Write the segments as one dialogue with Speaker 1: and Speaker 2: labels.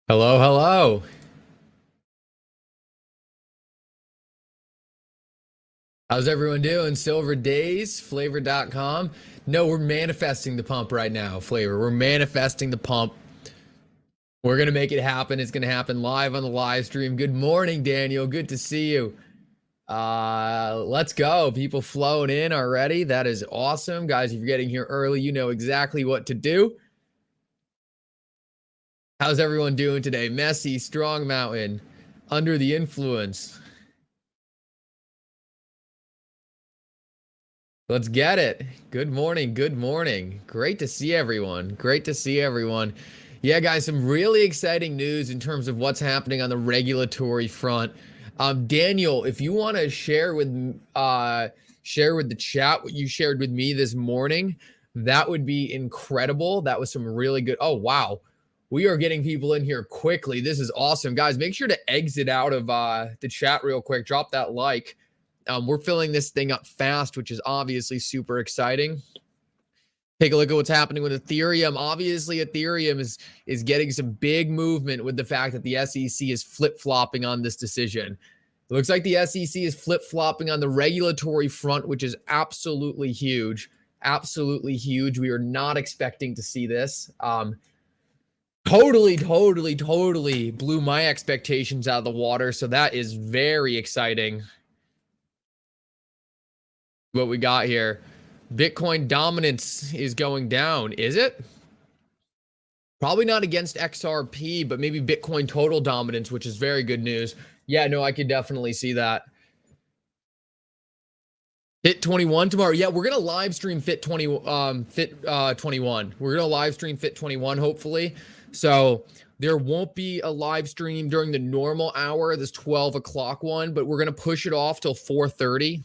Speaker 1: Hello, hello. How's everyone doing? Silver Days, flavor.com. No, we're manifesting the pump right now, Flavor. We're manifesting the pump. We're going to make it happen. It's going to happen live on the live stream. Good morning, Daniel. Good to see you. Let's go. People flowing in already. That is awesome. Guys, if you're getting here early, you know exactly what to do. How's everyone doing today? Messy, Strong Mountain, Under the Influence. Let's get it. Good morning. Good morning. Great to see everyone. Great to see everyone. Yeah, guys, some really exciting news in terms of what's happening on the regulatory front. Daniel, if you want to share with the chat what you shared with me this morning, that would be incredible. That was some really good. Oh, wow. We are getting people in here quickly. This is awesome. Guys, make sure to exit out of the chat real quick. Drop that like. We're filling this thing up fast, which is obviously super exciting. Take a look at what's happening with Ethereum. Obviously, Ethereum is getting some big movement with the fact that the SEC is flip-flopping on this decision. It looks like the SEC is flip-flopping on the regulatory front, which is absolutely huge. Absolutely huge. We are not expecting to see this. Totally blew my expectations out of the water. So that is very exciting. What we got here. Bitcoin dominance is going down. Is it? Probably not against XRP, but maybe Bitcoin total dominance, which is very good news. Yeah, no, I could definitely see that. Fit 21 tomorrow. Yeah, we're gonna live stream Fit 21. We're gonna live stream Fit 21, hopefully. So there won't be a live stream during the normal hour, this 12 o'clock one, but we're gonna push it off till 4:30.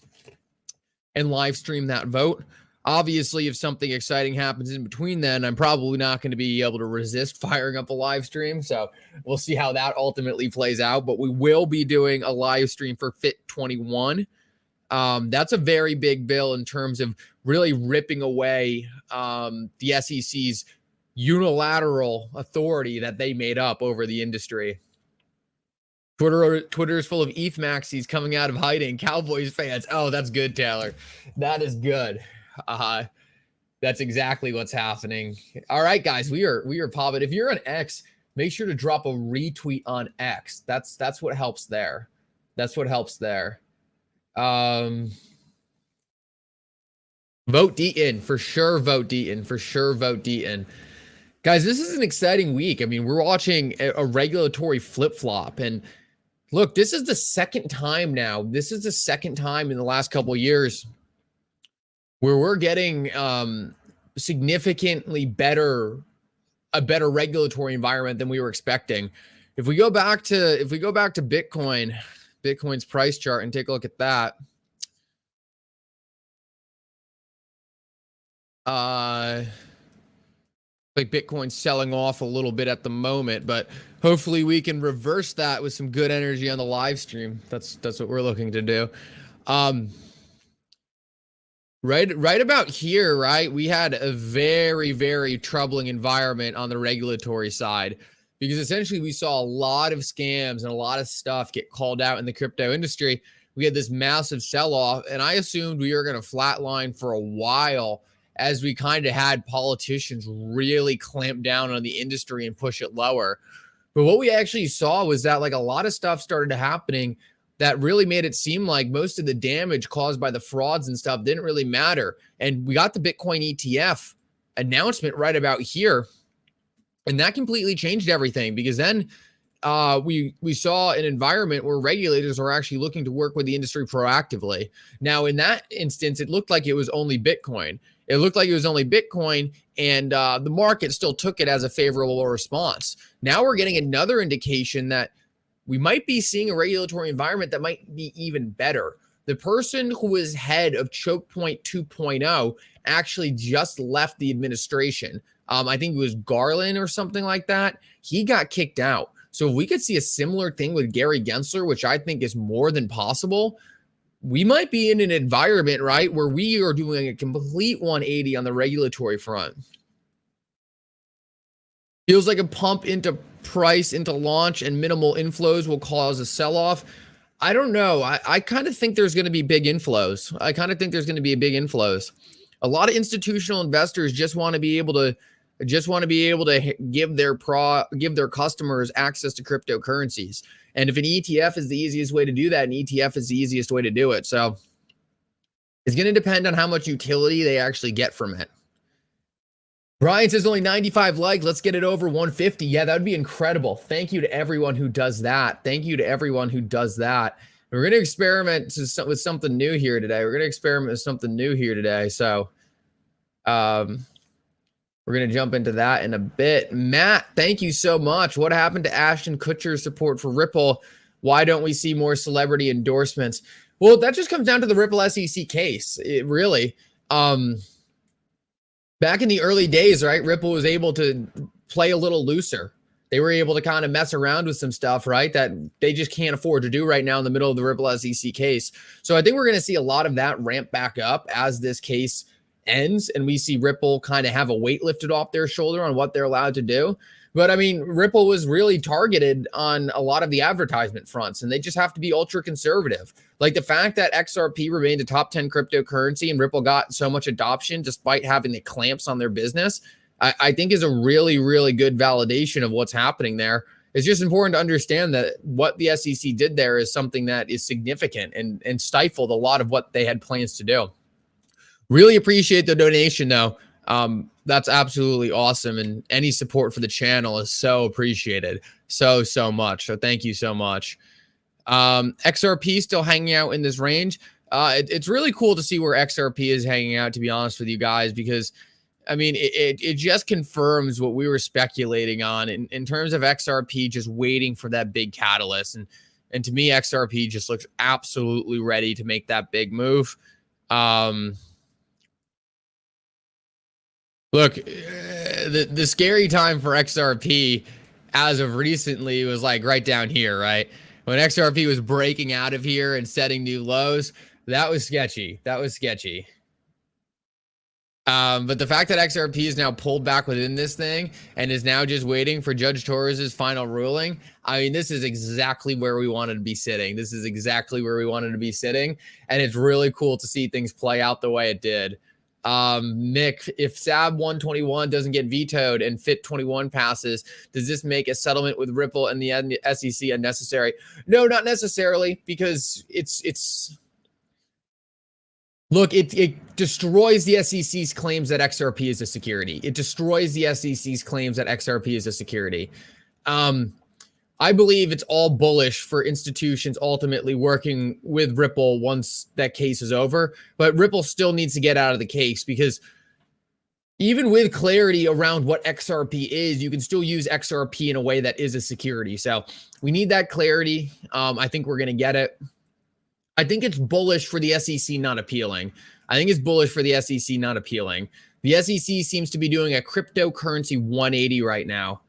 Speaker 1: And live stream that vote. Obviously, if something exciting happens in between then, I'm probably not going to be able to resist firing up a live stream. So we'll see how that ultimately plays out. But we will be doing a live stream for Fit 21. That's a very big bill in terms of really ripping away the SEC's unilateral authority that they made up over the industry. Twitter is full of ETH maxis coming out of hiding. Cowboys fans. Oh, that's good, Taylor. That is good. That's exactly what's happening. All right, guys, we are popping. If you're on X, make sure to drop a retweet on X. That's what helps there. That's what helps there. Vote Deaton for sure. Vote Deaton for sure. Vote Deaton. Guys, this is an exciting week. I mean, we're watching a regulatory flip-flop, and look, this is the second time now. This is the second time in the last couple of years where we're getting significantly a better regulatory environment than we were expecting. If we go back to Bitcoin's price chart and take a look at that. Like Bitcoin's selling off a little bit at the moment, but hopefully we can reverse that with some good energy on the live stream. That's what we're looking to do. Right about here, right? We had a very troubling environment on the regulatory side because essentially we saw a lot of scams and a lot of stuff get called out in the crypto industry. We had this massive sell-off, and I assumed we were going to flatline for a while as we kind of had politicians really clamp down on the industry and push it lower. But what we actually saw was that like a lot of stuff started happening that really made it seem like most of the damage caused by the frauds and stuff didn't really matter. And we got the Bitcoin ETF announcement right about here. And that completely changed everything because then we saw an environment where regulators are actually looking to work with the industry proactively. Now, in that instance, it looked like it was only Bitcoin. It looked like it was only Bitcoin, and the market still took it as a favorable response. Now we're getting another indication that we might be seeing a regulatory environment that might be even better. The person who was head of Choke Point 2.0 actually just left the administration. I think it was Garland or something like that. He got kicked out. So if we could see a similar thing with Gary Gensler, which I think is more than possible, we might be in an environment, right, where we are doing a complete 180 on the regulatory front. Feels like a pump into price into launch and minimal inflows will cause a sell-off. I don't know. I kind of think there's going to be big inflows. A lot of institutional investors just want to be able to give their customers access to cryptocurrencies. And if an ETF is the easiest way to do that, an ETF is the easiest way to do it. So it's going to depend on how much utility they actually get from it. Brian says only 95 likes. Let's get it over 150. Yeah, that would be incredible. Thank you to everyone who does that. We're going to experiment with something new here today. So we're going to jump into that in a bit. Matt, thank you so much. What happened to Ashton Kutcher's support for Ripple? Why don't we see more celebrity endorsements? Well, that just comes down to the Ripple SEC case. It really, back in the early days, right? Ripple was able to play a little looser. They were able to kind of mess around with some stuff, right? That they just can't afford to do right now in the middle of the Ripple SEC case. So I think we're going to see a lot of that ramp back up as this case ends and we see Ripple kind of have a weight lifted off their shoulder on what they're allowed to do. But I mean, Ripple was really targeted on a lot of the advertisement fronts, and they just have to be ultra conservative. Like the fact that XRP remained a top 10 cryptocurrency and Ripple got so much adoption despite having the clamps on their business, I think is a really, really good validation of what's happening there. It's just important to understand that what the SEC did there is something that is significant and stifled a lot of what they had plans to do. Really appreciate the donation, though. That's absolutely awesome. And any support for the channel is so appreciated. So much. So thank you so much. XRP still hanging out in this range. It's really cool to see where XRP is hanging out, to be honest with you guys, because I mean, it just confirms what we were speculating on in terms of XRP just waiting for that big catalyst. And to me, XRP just looks absolutely ready to make that big move. Look, the scary time for XRP as of recently was like right down here, right? When XRP was breaking out of here and setting new lows, that was sketchy. But the fact that XRP is now pulled back within this thing and is now just waiting for Judge Torres's final ruling, I mean, this is exactly where we wanted to be sitting. And it's really cool to see things play out the way it did. Mick, if SAB 121 doesn't get vetoed and FIT 21 passes, does this make a settlement with Ripple and the SEC unnecessary? No, not necessarily, because look, it destroys the SEC's claims that XRP is a security. I believe it's all bullish for institutions ultimately working with Ripple once that case is over, but Ripple still needs to get out of the case, because even with clarity around what XRP is, you can still use XRP in a way that is a security. So we need that clarity. I think we're going to get it. I think it's bullish for the SEC not appealing. The SEC seems to be doing a cryptocurrency 180 right now.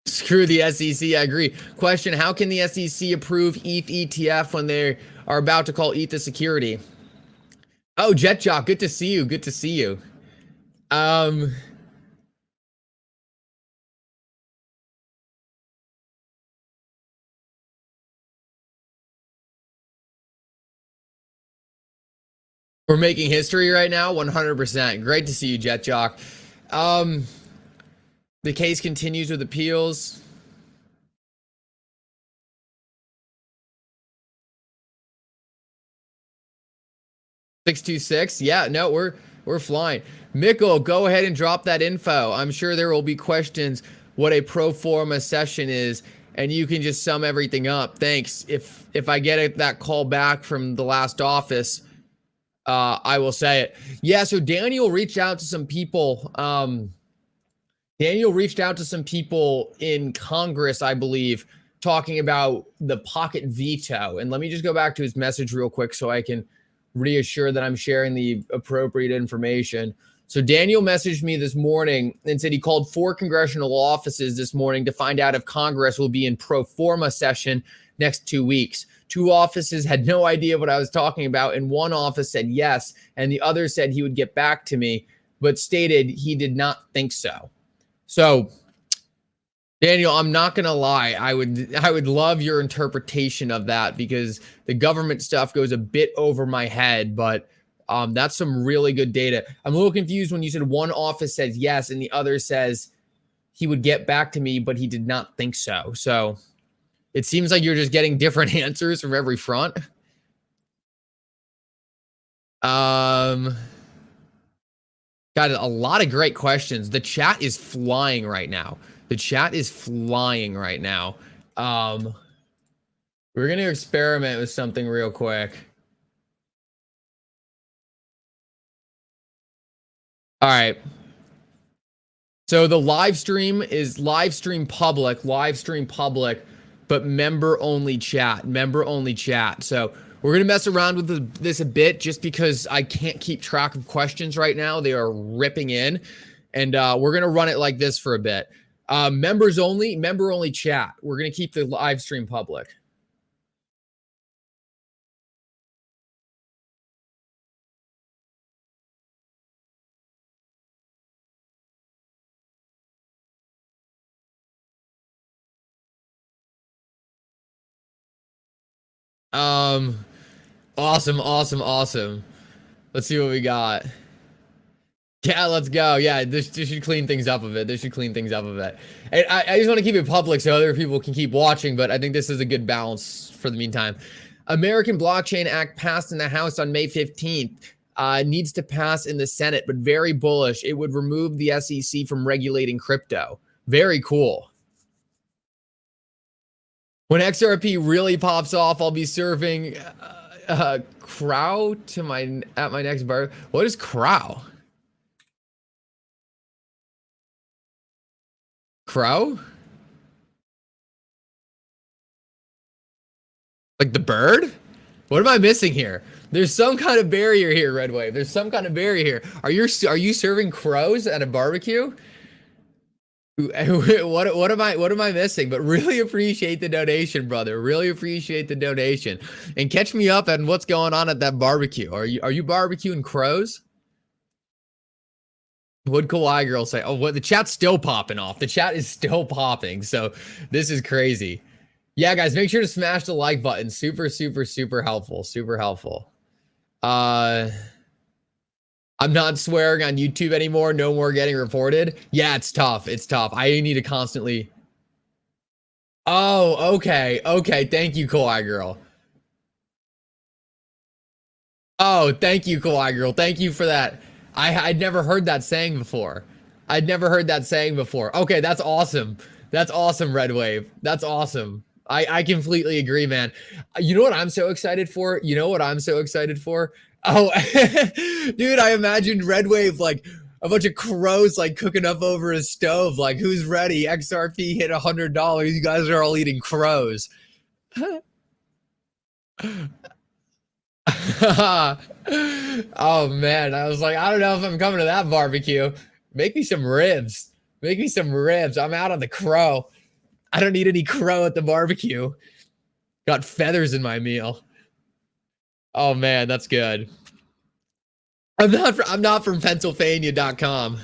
Speaker 1: Screw the SEC, I agree. Question, how can the SEC approve ETH ETF when they are about to call ETH a security? Oh, JetJock, good to see you. We're making history right now, 100%. Great to see you, JetJock. The case continues with appeals. $626. Yeah, no, we're flying. Mikkel, go ahead and drop that info. I'm sure there will be questions what a pro forma session is, and you can just sum everything up. Thanks. If I get that call back from the last office, I will say it. Yeah, so Daniel reached out to some people. Daniel reached out to some people in Congress, I believe, talking about the pocket veto. And let me just go back to his message real quick so I can reassure that I'm sharing the appropriate information. So Daniel messaged me this morning and said he called 4 congressional offices this morning to find out if Congress will be in pro forma session next 2 weeks. 2 offices had no idea what I was talking about, and one office said yes, and the other said he would get back to me, but stated he did not think so. So, Daniel, I'm not gonna lie. I would love your interpretation of that, because the government stuff goes a bit over my head, but that's some really good data. I'm a little confused when you said one office says yes and the other says he would get back to me, but he did not think so. So it seems like you're just getting different answers from every front. Got a lot of great questions. The chat is flying right now. The chat is flying right now. We're going to experiment with something real quick. All right. So the live stream is live stream public, but member only chat. So we're going to mess around with this a bit, just because I can't keep track of questions right now. They are ripping in, and we're going to run it like this for a bit. Member only chat. We're going to keep the live stream public. Awesome. Let's see what we got. Yeah, let's go. Yeah, this should clean things up a bit. And I just want to keep it public so other people can keep watching, but I think this is a good balance for the meantime. American Blockchain Act passed in the House on May 15th. Needs to pass in the Senate, but very bullish. It would remove the SEC from regulating crypto. Very cool. When XRP really pops off, I'll be serving crow at my next bar. What is crow? Crow? Like the bird? What am I missing here? There's some kind of barrier here, Red Wave. There's some kind of barrier here. Are you serving crows at a barbecue? What am I missing? But really appreciate the donation, brother. Really appreciate the donation. And catch me up on what's going on at that barbecue. Are you barbecuing crows? Would Kawaii Girl say? Oh, what, the chat's still popping off. The chat is still popping. So this is crazy. Yeah, guys, make sure to smash the like button. Super helpful. Super helpful. I'm not swearing on YouTube anymore. No more getting reported. Yeah, it's tough. I need to constantly. Oh, okay. Thank you, Kawaii Girl. Oh, thank you, Kawaii Girl. Thank you for that. I'd never heard that saying before. Okay, that's awesome. That's awesome, Red Wave. That's awesome. I completely agree, man. You know what I'm so excited for? Oh, dude, I imagined Red Wave like a bunch of crows like cooking up over a stove. Like, who's ready? XRP hit $100. You guys are all eating crows. Oh man, I was like, I don't know if I'm coming to that barbecue. Make me some ribs. I'm out on the crow. I don't need any crow at the barbecue. Got feathers in my meal. Oh man, that's good. I'm not from Pennsylvania.com.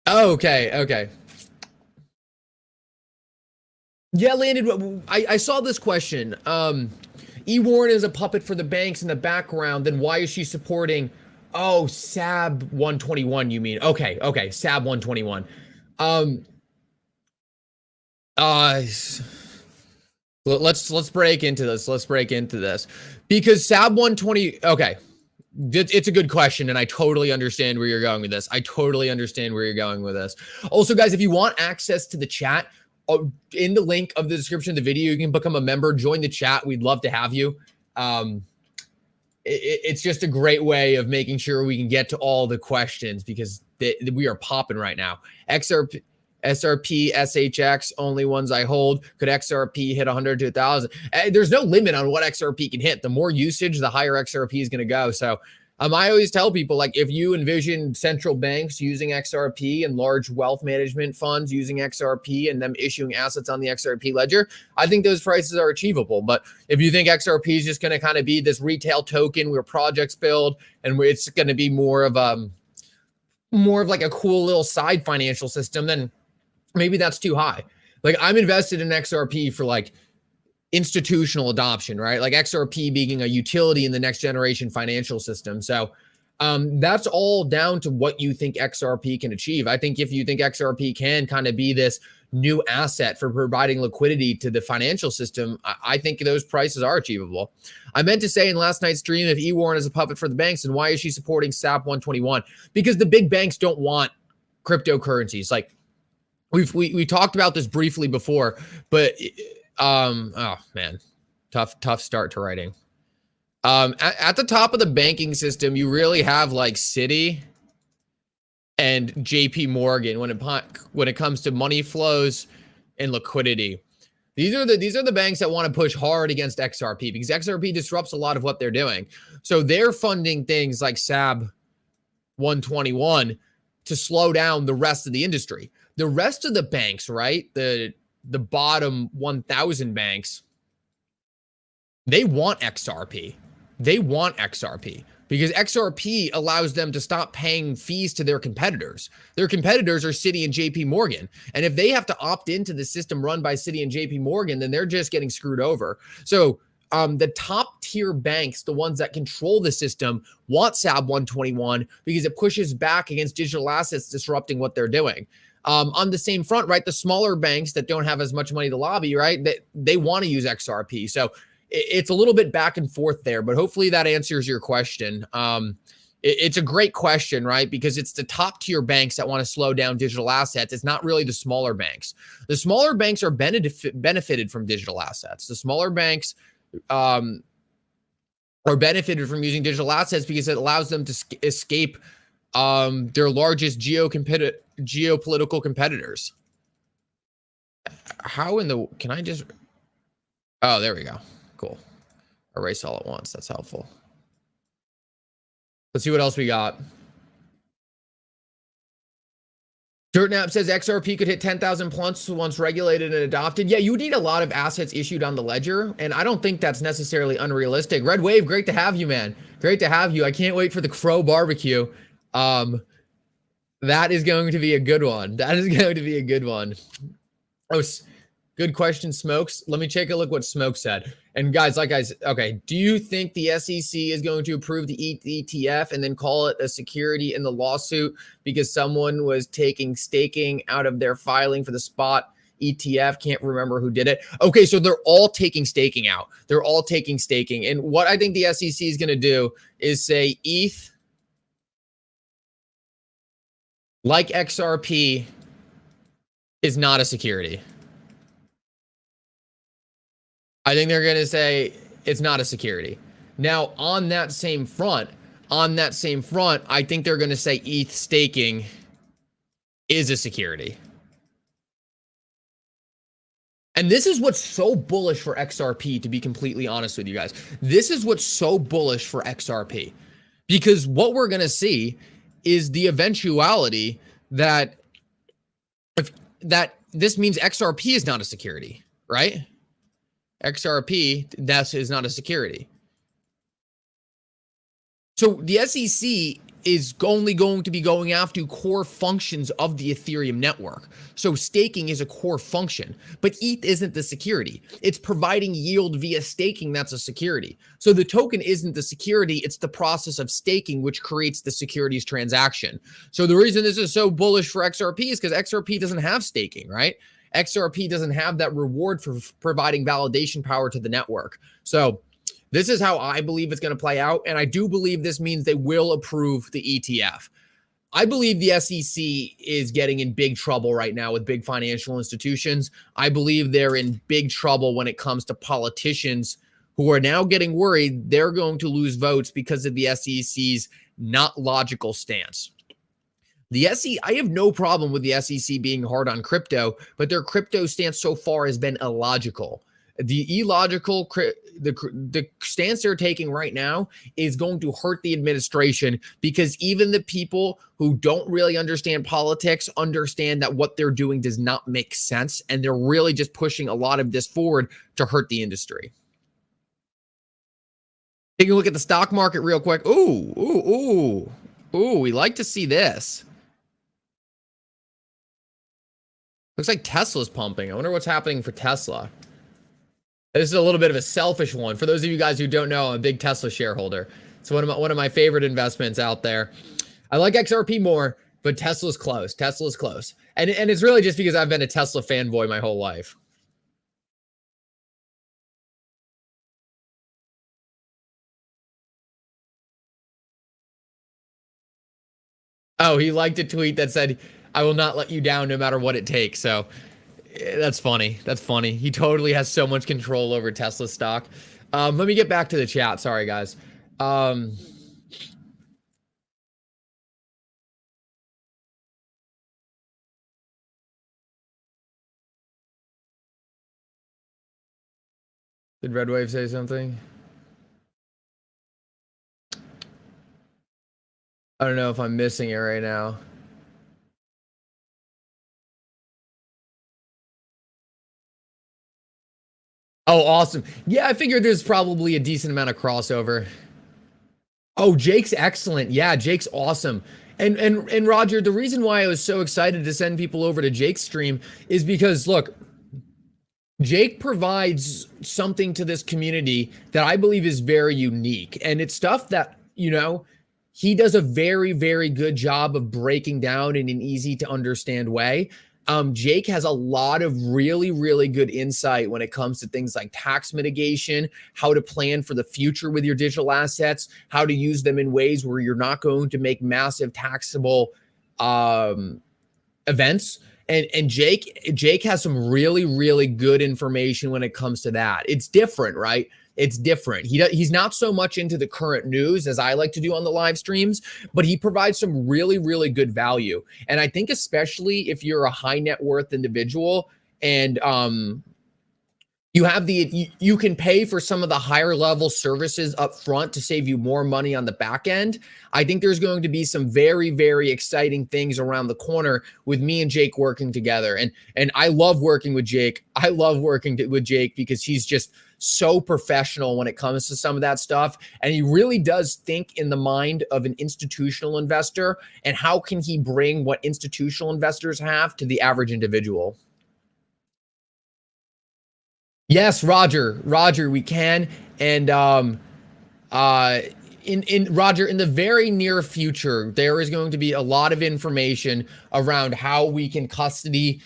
Speaker 1: Oh, okay. Yeah, Landon, I saw this question. E-Warren is a puppet for the banks in the background, then why is she supporting? Oh, SAB 121, you mean? Okay, SAB 121. Let's break into this. Because SAB 120, okay. It's a good question, and I totally understand where you're going with this. Also, guys, if you want access to the chat, in the link of the description of the video, you can become a member, join the chat. We'd love to have you. It's just a great way of making sure we can get to all the questions, because we are popping right now. SRP, SHX, only ones I hold. Could XRP hit 100 to 1,000? There's no limit on what XRP can hit. The more usage, the higher XRP is going to go. So I always tell people, like, if you envision central banks using XRP and large wealth management funds using XRP and them issuing assets on the XRP ledger, I think those prices are achievable. But if you think XRP is just going to kind of be this retail token where projects build and it's going to be more of like a cool little side financial system, then maybe that's too high. Like, I'm invested in XRP for like institutional adoption, right? Like XRP being a utility in the next generation financial system. So that's all down to what you think XRP can achieve. I think if you think XRP can kind of be this new asset for providing liquidity to the financial system, I think those prices are achievable. I meant to say in last night's stream, if Warren is a puppet for the banks, and why is she supporting SAP 121? Because the big banks don't want cryptocurrencies. Like we talked about this briefly before, but oh man, tough start to writing. At the top of the banking system, you really have like Citi and JP Morgan when it comes to money flows and liquidity. These are the banks that want to push hard against XRP because XRP disrupts a lot of what they're doing. So they're funding things like SAB 121 to slow down the rest of the industry. The rest of the banks, right? The bottom 1,000 banks, they want XRP. They want XRP because XRP allows them to stop paying fees to their competitors. Their competitors are Citi and JP Morgan. And if they have to opt into the system run by Citi and JP Morgan, then they're just getting screwed over. So the top tier banks, the ones that control the system, want SAB 121 because it pushes back against digital assets disrupting what they're doing. On the same front, right, the smaller banks that don't have as much money to lobby, right, they want to use XRP. So it's a little bit back and forth there, but hopefully that answers your question. It's a great question, right, because it's the top tier banks that want to slow down digital assets. It's not really the smaller banks. The smaller banks are benefited from digital assets. The smaller banks are benefited from using digital assets because it allows them to escape their largest geopolitical competitors. How in the, can I just, oh, there we go. Cool. Erase all at once. That's helpful. Let's see what else we got. DirtNap says XRP could hit 10,000 plus once regulated and adopted. Yeah, you need a lot of assets issued on the ledger, and I don't think that's necessarily unrealistic. Red Wave, great to have you, man. Great to have you. I can't wait for the Crow barbecue. That is going to be a good one. That is going to be a good one. Oh, good question, Smokes. Let me take a look what Smoke said. And guys, okay, do you think the SEC is going to approve the Eth ETF and then call it a security in the lawsuit because someone was taking staking out of their filing for the spot ETF? Can't remember who did it. Okay, so they're all taking staking out. They're all taking staking. And what I think the SEC is going to do is say ETH, like XRP, is not a security. I think they're going to say it's not a security. Now, on that same front, I think they're going to say ETH staking is a security. And this is what's so bullish for XRP, to be completely honest with you guys. This is what's so bullish for XRP. Because what we're going to see is the eventuality that this means XRP is not a security, right? XRP, that is not a security. So the SEC is only going to be going after core functions of the Ethereum network. So staking is a core function, but ETH isn't the security. It's providing yield via staking that's a security. So the token isn't the security, it's the process of staking which creates the securities transaction. So the reason this is so bullish for XRP is because XRP doesn't have staking, right? XRP doesn't have that reward for providing validation power to the network. So this is how I believe it's going to play out. And I do believe this means they will approve the ETF. I believe the SEC is getting in big trouble right now with big financial institutions. I believe they're in big trouble when it comes to politicians who are now getting worried they're going to lose votes because of the SEC's not logical stance. The SEC, I have no problem with the SEC being hard on crypto, but their crypto stance so far has been illogical. The illogical, the stance they're taking right now is going to hurt the administration, because even the people who don't really understand politics understand that what they're doing does not make sense, and they're really just pushing a lot of this forward to hurt the industry. Take a look at the stock market real quick. Ooh, we like to see this. Looks like Tesla's pumping. I wonder what's happening for Tesla. This is a little bit of a selfish one. For those of you guys who don't know, I'm a big Tesla shareholder. It's one of my favorite investments out there. I like XRP more, but Tesla's close. Tesla's close. And it's really just because I've been a Tesla fanboy my whole life. Oh, he liked a tweet that said, "I will not let you down no matter what it takes." So that's funny. That's funny. He totally has so much control over Tesla stock. Let me get back to the chat. Sorry, guys. Did Red Wave say something? I don't know if I'm missing it right now. Oh, awesome. Yeah, I figured there's probably a decent amount of crossover. Oh, Jake's excellent. Yeah, Jake's awesome. And Roger, the reason why I was so excited to send people over to Jake's stream is because, look, Jake provides something to this community that I believe is very unique. And it's stuff that, you know, he does a very, very good job of breaking down in an easy to understand way. Jake has a lot of really, really good insight when it comes to things like tax mitigation, how to plan for the future with your digital assets, how to use them in ways where you're not going to make massive taxable events. And Jake has some really, really good information when it comes to that. It's different, right? It's different. He's not so much into the current news as I like to do on the live streams, but he provides some really, really good value. And I think especially if you're a high net worth individual and you can pay for some of the higher level services up front to save you more money on the back end. I think there's going to be some very, very exciting things around the corner with me and Jake working together. And I love working with Jake. I love working with Jake because he's just so professional when it comes to some of that stuff. And he really does think in the mind of an institutional investor, and how can he bring what institutional investors have to the average individual. Yes, Roger, we can. And in Roger, in the very near future, there is going to be a lot of information around how we can custody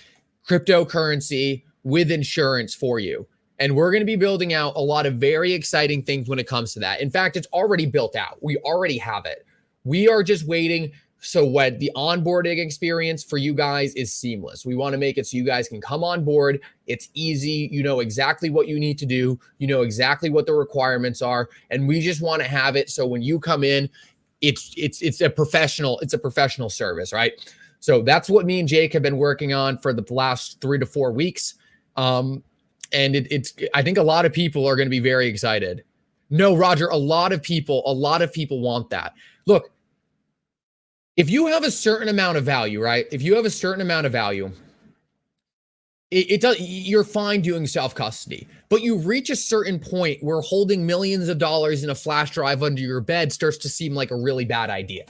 Speaker 1: cryptocurrency with insurance for you. And we're going to be building out a lot of very exciting things when it comes to that. In fact, it's already built out. We already have it. We are just waiting. So what the onboarding experience for you guys is seamless. We want to make it so you guys can come on board. It's easy. You know exactly what you need to do. You know exactly what the requirements are. And we just want to have it so when you come in, it's a professional service, right? So that's what me and Jake have been working on for the last 3 to 4 weeks. And I think a lot of people are going to be very excited. No, Roger, a lot of people want that. Look, if you have a certain amount of value, right? If you have a certain amount of value, you're fine doing self-custody. But you reach a certain point where holding millions of dollars in a flash drive under your bed starts to seem like a really bad idea,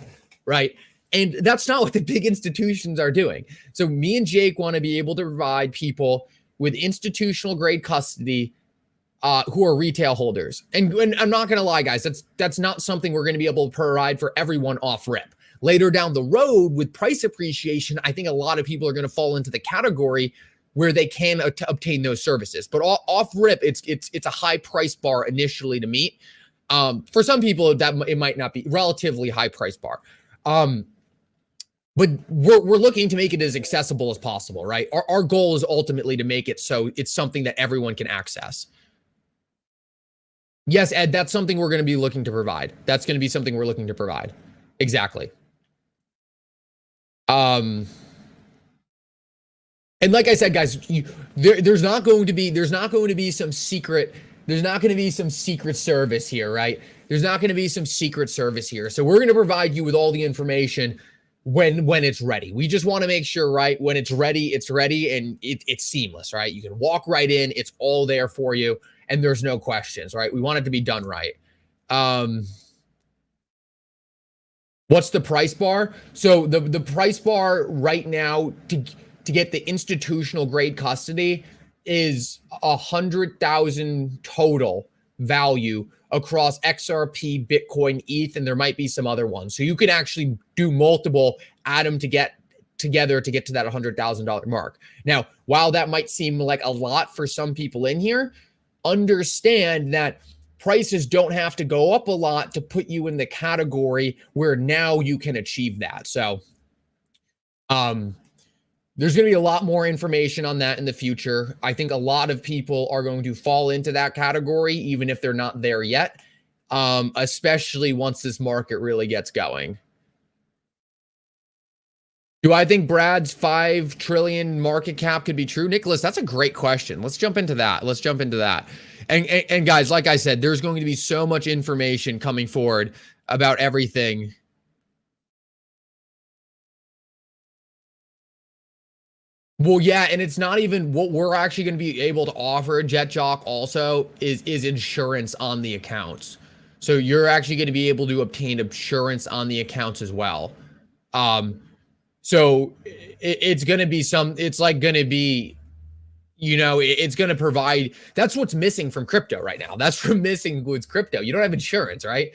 Speaker 1: right? And that's not what the big institutions are doing. So me and Jake want to be able to provide people with institutional grade custody who are retail holders. And I'm not going to lie, guys, that's not something we're going to be able to provide for everyone off rip. Later down the road with price appreciation, I think a lot of people are going to fall into the category where they can obtain those services. But off rip, it's a high price bar initially to meet. For some people, that it might not be relatively high price bar. But we're looking to make it as accessible as possible, right? Our goal is ultimately to make it so it's something that everyone can access. Yes, Ed, that's something we're going to be looking to provide. That's going to be something we're looking to provide. Exactly. And like I said, guys, there's not going to be some secret. There's not going to be some secret service here, right? There's not going to be some secret service here. So we're going to provide you with all the information when it's ready. We just want to make sure, right, when it's ready, and it's seamless, right? You can walk right in. It's all there for you, and there's no questions, right? We want it to be done right. What's the price bar? So the price bar right now to get the institutional grade custody is 100,000 total value across XRP, Bitcoin, ETH, and there might be some other ones. So you can actually do multiple, add them to get together to get to that $100,000 mark. Now, while that might seem like a lot for some people in here, understand that prices don't have to go up a lot to put you in the category where now you can achieve that. So, there's going to be a lot more information on that in the future. I think a lot of people are going to fall into that category, even if they're not there yet, especially once this market really gets going. Do I think Brad's 5 trillion market cap could be true? Nicholas, that's a great question. Let's jump into that. And guys, like I said, there's going to be so much information coming forward about everything. Well, yeah, and it's not even what we're actually going to be able to offer. JetJock also is insurance on the accounts. So you're actually going to be able to obtain insurance on the accounts as well. So it's going to be it's going to provide, that's what's missing from crypto right now. That's from missing with crypto. You don't have insurance, right?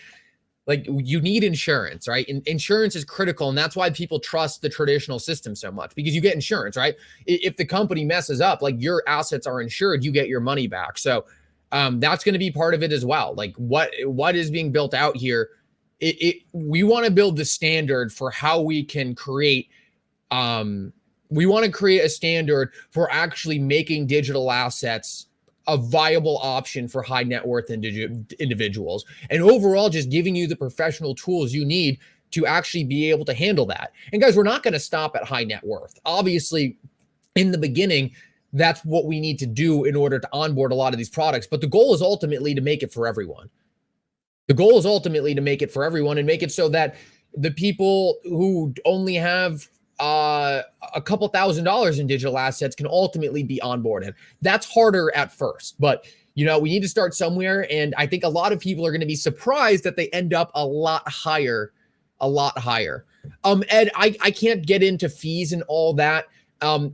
Speaker 1: Like you need insurance, right? And insurance is critical. And that's why people trust the traditional system so much, because you get insurance, right? If the company messes up, like your assets are insured, you get your money back. So that's going to be part of it as well. Like what is being built out here, we want to build the standard for how we can create, we want to create a standard for actually making digital assets a viable option for high net worth individuals, and overall just giving you the professional tools you need to actually be able to handle that. And guys, we're not going to stop at high net worth. Obviously, in the beginning, that's what we need to do in order to onboard a lot of these products. But the goal is ultimately to make it for everyone. The goal is ultimately to make it for everyone and make it so that the people who only have a couple $1,000s in digital assets can ultimately be onboarded. That's harder at first, but we need to start somewhere. And I think a lot of people are going to be surprised that they end up a lot higher. Ed, I can't get into fees and all that.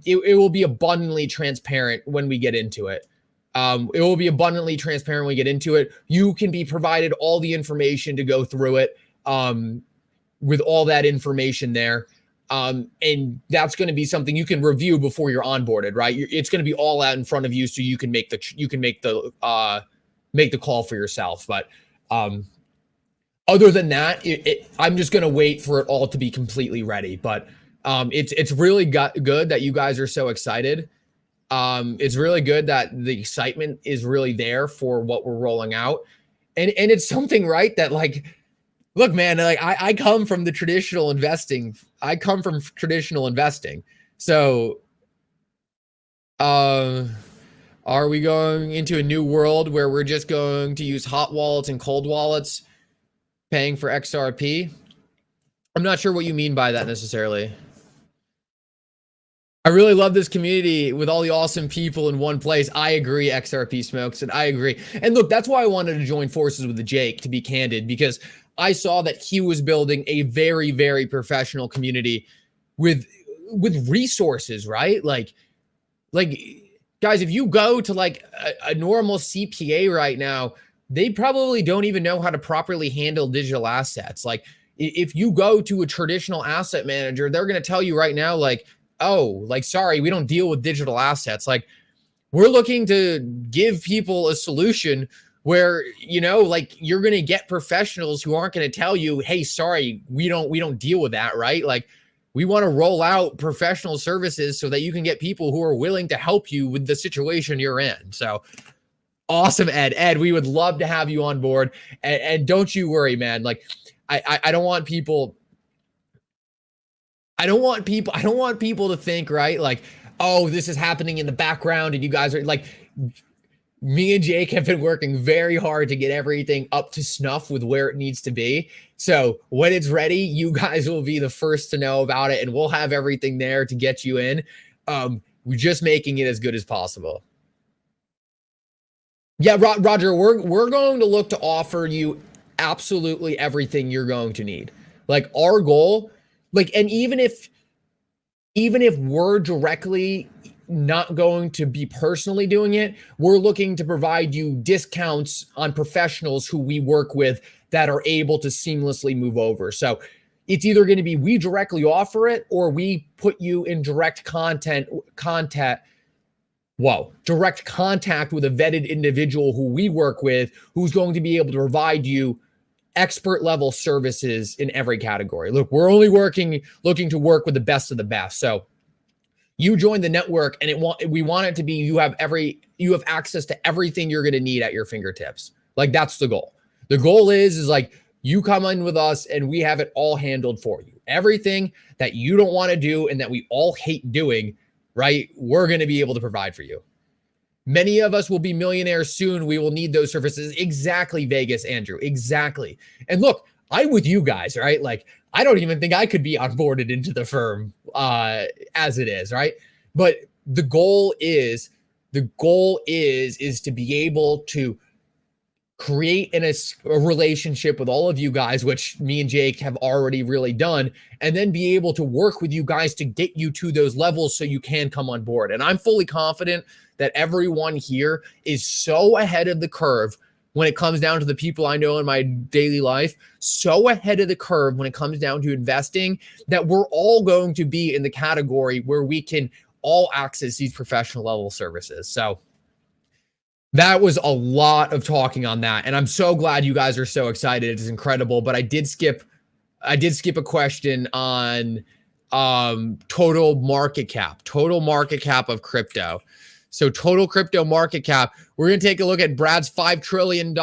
Speaker 1: It will be abundantly transparent when we get into it. It will be abundantly transparent when we get into it. You can be provided all the information to go through it with all that information there. And that's going to be something you can review before you're onboarded, right? It's going to be all out in front of you, so you can make the call for yourself. But other than that, I'm just going to wait for it all to be completely ready. But it's really good that you guys are so excited. It's really good that the excitement is really there for what we're rolling out, and it's something, right, that like. Look, man, like I come from the traditional investing. So, are we going into a new world where we're just going to use hot wallets and cold wallets paying for XRP? I'm not sure what you mean by that necessarily. I really love this community with all the awesome people in one place. I agree, XRP Smokes, and I agree. And look, that's why I wanted to join forces with the Jake, to be candid, because I saw that he was building a very, very professional community with resources, right? Like guys, if you go to like a normal CPA right now, they probably don't even know how to properly handle digital assets. Like if you go to a traditional asset manager, they're going to tell you right now, like, oh, like, sorry, we don't deal with digital assets. Like, we're looking to give people a solution where, like, you're going to get professionals who aren't going to tell you, hey, sorry, we don't deal with that, right? Like, we want to roll out professional services so that you can get people who are willing to help you with the situation you're in. So awesome, Ed. Ed, we would love to have you on board. And don't you worry, man. Like, I don't want people to think, right? Like, oh, this is happening in the background and you guys are like, me and Jake have been working very hard to get everything up to snuff with where it needs to be. So when it's ready, you guys will be the first to know about it, and we'll have everything there to get you in. We're just making it as good as possible. Yeah, Roger, we're going to look to offer you absolutely everything you're going to need. Like our goal, like, and even if we're directly not going to be personally doing it, we're looking to provide you discounts on professionals who we work with that are able to seamlessly move over. So it's either going to be we directly offer it or we put you in direct contact with a vetted individual who we work with, who's going to be able to provide you expert level services in every category. Look, we're only looking to work with the best of the best. So you join the network, and we want it to be you have access to everything you're going to need at your fingertips. Like that's the goal. The goal is like you come in with us and we have it all handled for you. Everything that you don't want to do and that we all hate doing, right? We're going to be able to provide for you. Many of us will be millionaires soon. We will need those services. Exactly, Vegas, Andrew. Exactly. And look, I'm with you guys, right? Like, I don't even think I could be onboarded into the firm as it is, right? But the goal is to be able to create a relationship with all of you guys, which me and Jake have already really done, and then be able to work with you guys to get you to those levels so you can come on board. And I'm fully confident that everyone here is so ahead of the curve when it comes down to the people I know in my daily life, so ahead of the curve when it comes down to investing, that we're all going to be in the category where we can all access these professional level services. So that was a lot of talking on that. And I'm so glad you guys are so excited. It's incredible. But I did skip a question on total market cap of crypto. So total crypto market cap, we're going to take a look at Brad's $5 trillion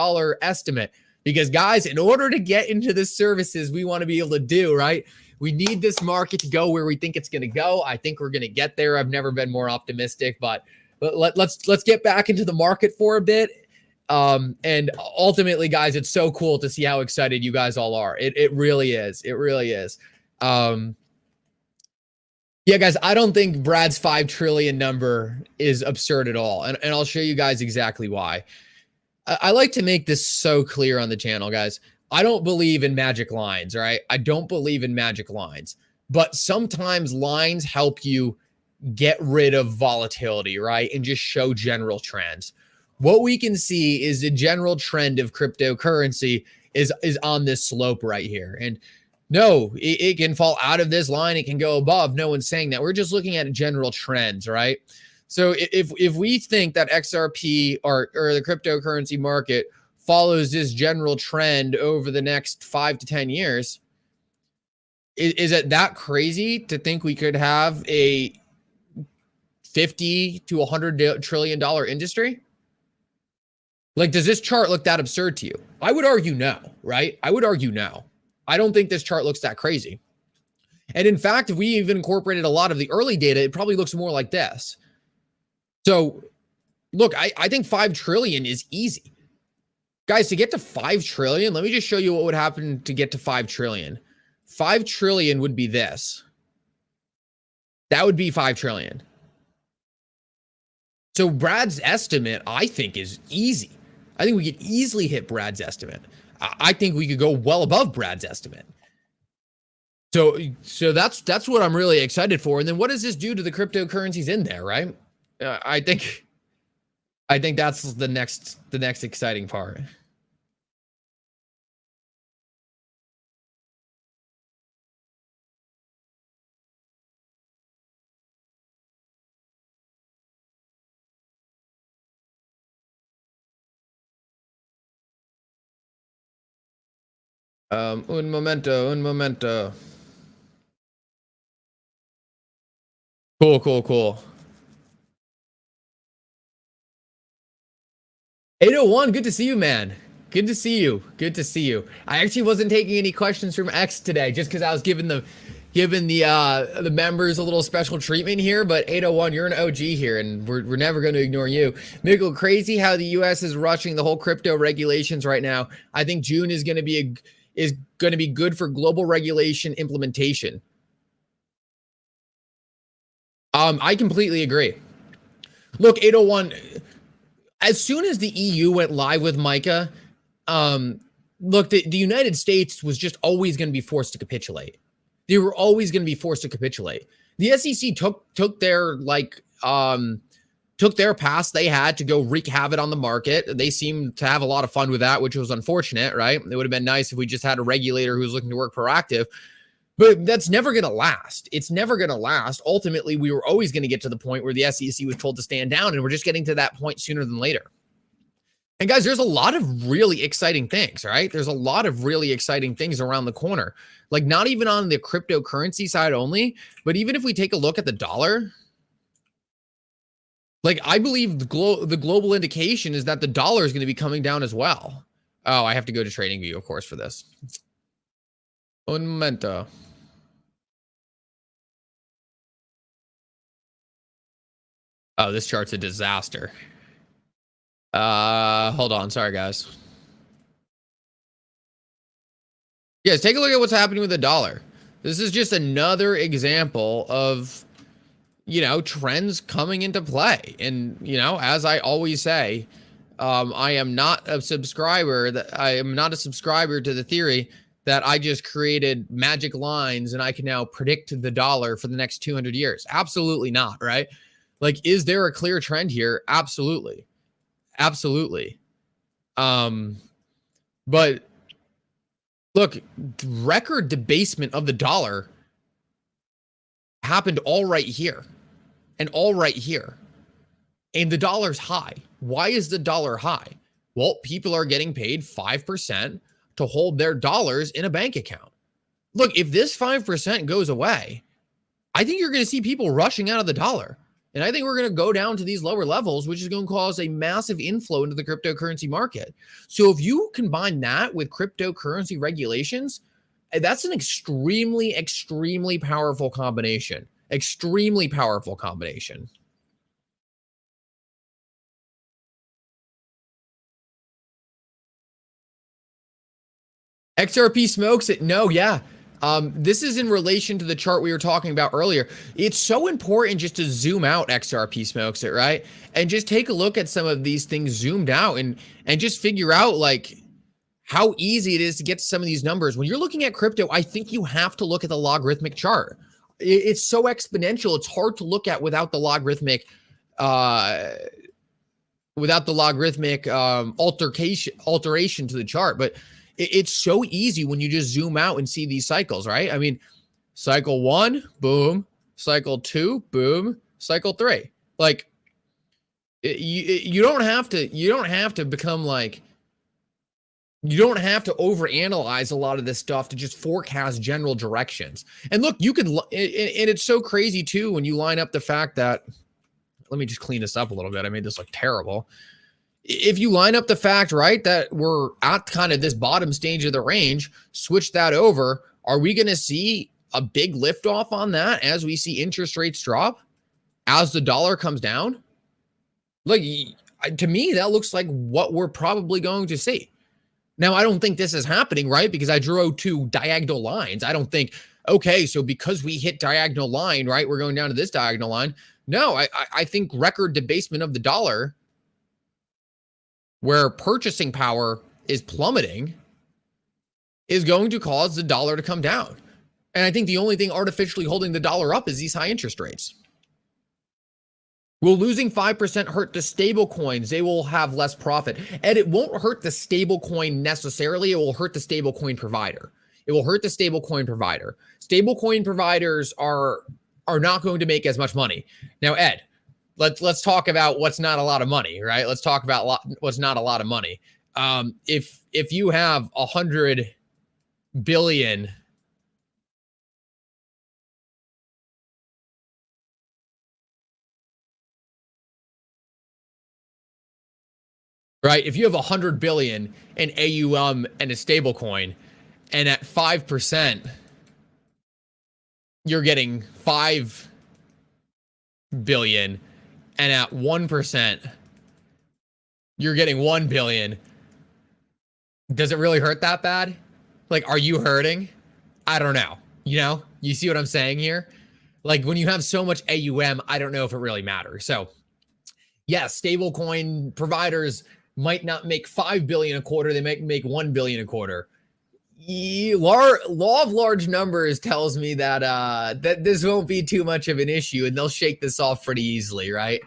Speaker 1: estimate, because guys, in order to get into the services we want to be able to do, right? We need this market to go where we think it's going to go. I think we're going to get there. I've never been more optimistic, but let's get back into the market for a bit. And ultimately, guys, it's so cool to see how excited you guys all are. It really is. It really is. Yeah, guys, I don't think Brad's 5 trillion number is absurd at all. And I'll show you guys exactly why. I like to make this so clear on the channel, guys. I don't believe in magic lines, right? I don't believe in magic lines. But sometimes lines help you get rid of volatility, right? And just show general trends. What we can see is the general trend of cryptocurrency is on this slope right here. And no, it can fall out of this line. It can go above. No one's saying that. We're just looking at general trends, right? So if we think that XRP or the cryptocurrency market follows this general trend over the next 5 to 10 years, is it that crazy to think we could have a $50 to $100 trillion industry? Like, does this chart look that absurd to you? I would argue no, right? I would argue no. I don't think this chart looks that crazy. And in fact, if we even incorporated a lot of the early data, it probably looks more like this. So look, I think 5 trillion is easy. Guys, to get to 5 trillion, let me just show you what would happen to get to 5 trillion. 5 trillion would be this. That would be 5 trillion. So Brad's estimate, I think, is easy. I think we could easily hit Brad's estimate. I think we could go well above Brad's estimate. So that's what I'm really excited for. And then what does this do to the cryptocurrencies in there, right? I think that's the next exciting part. Un momento. Cool. 801, good to see you, man. Good to see you. I actually wasn't taking any questions from X today just because I was giving giving the members a little special treatment here, but 801, you're an OG here, and we're never going to ignore you. Michael, crazy how the U.S. is rushing the whole crypto regulations right now. I think June is going to be good for global regulation implementation. I completely agree. Look, 801, as soon as the EU went live with MiCA, look, the United States was just always going to be forced to capitulate. They were always going to be forced to capitulate. The SEC took their pass they had to go wreak havoc on the market. They seemed to have a lot of fun with that, which was unfortunate, right? It would have been nice if we just had a regulator who was looking to work proactive. But that's never going to last. It's never going to last. Ultimately, we were always going to get to the point where the SEC was told to stand down, and we're just getting to that point sooner than later. And guys, there's a lot of really exciting things, right? There's a lot of really exciting things around the corner. Like not even on the cryptocurrency side only, but even if we take a look at the dollar, like I believe the global indication is that the dollar is going to be coming down as well. Oh, I have to go to TradingView, of course, for this. Un momento. Oh, this chart's a disaster. Hold on. Sorry, guys. Yes, take a look at what's happening with the dollar. This is just another example of, trends coming into play. And, as I always say, I am not a subscriber to the theory that I just created magic lines and I can now predict the dollar for the next 200 years. Absolutely not, right? Like, is there a clear trend here? Absolutely. Absolutely. But look, record debasement of the dollar happened all right here and all right here. And the dollar's high. Why is the dollar high? Well, people are getting paid 5% to hold their dollars in a bank account. Look, if this 5% goes away, I think you're going to see people rushing out of the dollar. And I think we're going to go down to these lower levels, which is going to cause a massive inflow into the cryptocurrency market. So if you combine that with cryptocurrency regulations, that's an extremely, extremely powerful combination. Extremely powerful combination. XRP smokes it. No, yeah. This is in relation to the chart we were talking about earlier. It's so important just to zoom out. XRP smokes it, right? And just take a look at some of these things zoomed out and just figure out like how easy it is to get to some of these numbers. When you're looking at crypto, I think you have to look at the logarithmic chart. It's so exponential. It's hard to look at without the logarithmic alteration to the chart. But it's so easy when you just zoom out and see these cycles, right? I mean, cycle 1, boom. Cycle 2, boom. Cycle 3. Like, you don't have to become like, you don't have to overanalyze a lot of this stuff to just forecast general directions. And look, you could, and it's so crazy too when you line up the fact that, let me just clean this up a little bit. I made this look terrible. If you line up the fact, right, that we're at kind of this bottom stage of the range, switch that over, are we going to see a big liftoff on that as we see interest rates drop, as the dollar comes down? Look, to me, that looks like what we're probably going to see. Now, I don't think this is happening, right, because I drew 2 diagonal lines. I don't think, okay, so because we hit diagonal line, right, we're going down to this diagonal line. No, I think record debasement of the dollar, where purchasing power is plummeting, is going to cause the dollar to come down. And I think the only thing artificially holding the dollar up is these high interest rates. Will losing 5% hurt the stable coins? They will have less profit. And it won't hurt the stable coin necessarily. It will hurt the stable coin provider. It will hurt the stable coin provider. Stable coin providers are not going to make as much money. Now, Ed, let's talk about what's not a lot of money, right? Let's talk about what's not a lot of money. If you have 100 billion, right? If you have 100 billion in AUM and a stable coin, and at 5%, you're getting 5 billion, and at 1%, you're getting 1 billion. Does it really hurt that bad? Like, are you hurting? I don't know. You know, you see what I'm saying here? Like, when you have so much AUM, I don't know if it really matters. So, yes, stablecoin providers might not make 5 billion a quarter. They might make 1 billion a quarter. Law of large numbers tells me that that this won't be too much of an issue, and they'll shake this off pretty easily, right?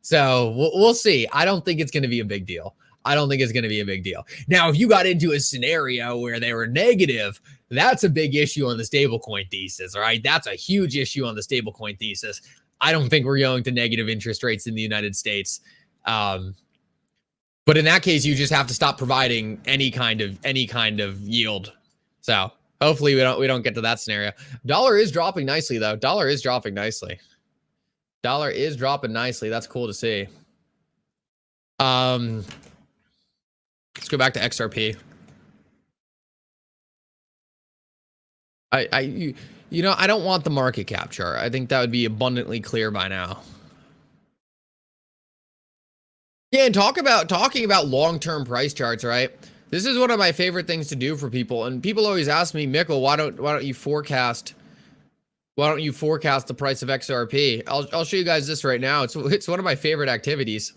Speaker 1: So we'll see. I don't think it's going to be a big deal. I don't think it's going to be a big deal. Now, if you got into a scenario where they were negative, that's a big issue on the stablecoin thesis, all right? That's a huge issue on the stablecoin thesis. I don't think we're going to negative interest rates in the United States. But in that case, you just have to stop providing any kind of yield. So hopefully we don't get to that scenario. Dollar is dropping nicely though. Dollar is dropping nicely. Dollar is dropping nicely. That's cool to see. Let's go back to XRP. You know, I don't want the market cap chart. I think that would be abundantly clear by now. Yeah, and talking about long-term price charts, right? This is one of my favorite things to do for people. And people always ask me, Mikkel, why don't you forecast the price of XRP? I'll show you guys this right now. It's one of my favorite activities.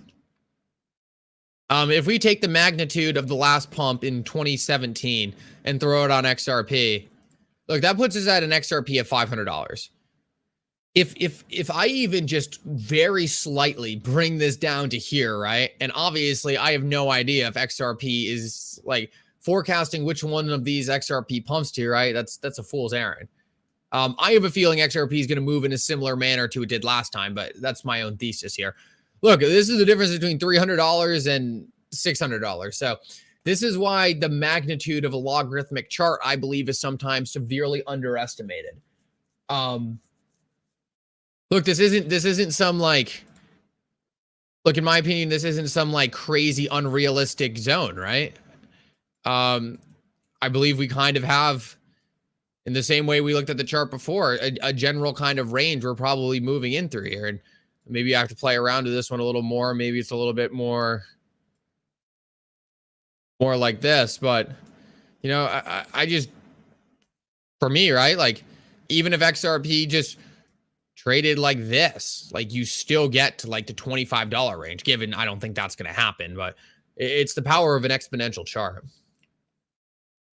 Speaker 1: If we take the magnitude of the last pump in 2017 and throw it on XRP, look, that puts us at an XRP of $500. If I even just very slightly bring this down to here, right? And obviously I have no idea if XRP is like forecasting which one of these XRP pumps to, right? That's a fool's errand. I have a feeling XRP is going to move in a similar manner to it did last time, but that's my own thesis here. Look, this is the difference between $300 and $600. So this is why the magnitude of a logarithmic chart, I believe, is sometimes severely underestimated. Look, this isn't some like, look, in my opinion, this isn't some like crazy unrealistic zone, right? I believe we kind of have, in the same way we looked at the chart before, a general kind of range we're probably moving in through here. And maybe I have to play around to this one a little more. Maybe it's a little bit more like this, but you know, I just, for me, right? Like, even if XRP just traded like this, like, you still get to like the $25 range, given I don't think that's going to happen, but it's the power of an exponential chart.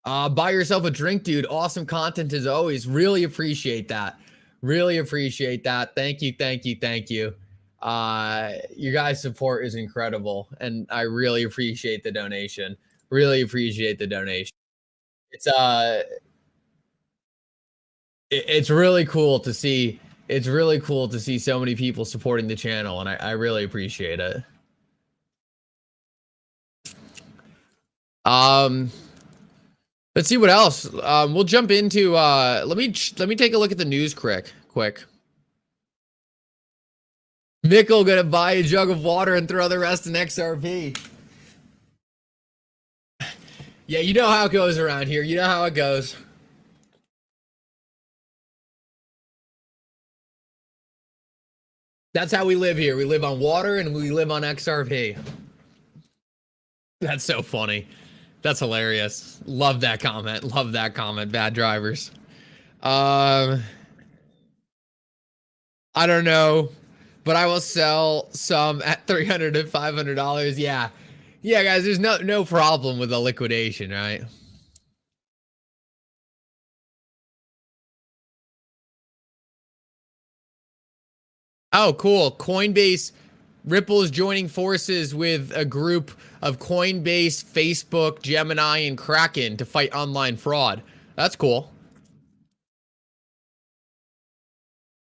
Speaker 1: Buy yourself a drink, dude. Awesome content as always. Really appreciate that. Really appreciate that. Thank you. Thank you. Thank you. Your guys' support is incredible, and I really appreciate the donation. Really appreciate the donation. It's really cool to see. It's really cool to see so many people supporting the channel, and I really appreciate it. Let's see what else. We'll jump into let me take a look at the news quick. Mikkel gonna buy a jug of water and throw the rest in XRP. Yeah, you know how it goes around here. You know how it goes. That's how we live here. We live on water and we live on XRP. That's so funny. That's hilarious. Love that comment. Love that comment. Bad drivers. I don't know, but I will sell some at $300 to $500. Yeah. Yeah, guys, there's no problem with a liquidation, right? Oh, cool. Coinbase, Ripple is joining forces with a group of Coinbase, Facebook, Gemini, and Kraken to fight online fraud. That's cool.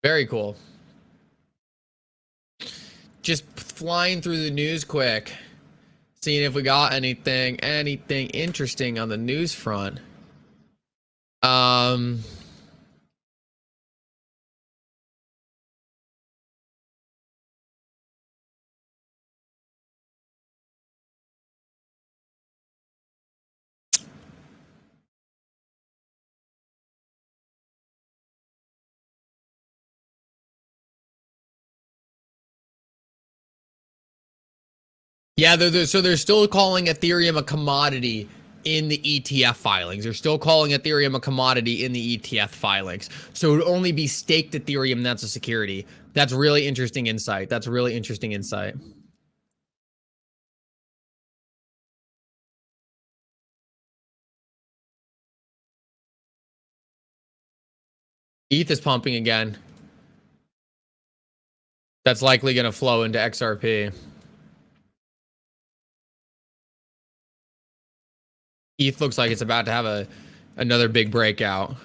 Speaker 1: Very cool. Just flying through the news quick, seeing if we got anything interesting on the news front. Yeah, so they're still calling Ethereum a commodity in the ETF filings. They're still calling Ethereum a commodity in the ETF filings. So it would only be staked Ethereum that's a security. That's really interesting insight. That's really interesting insight. ETH is pumping again. That's likely going to flow into XRP. ETH looks like it's about to have another big breakout.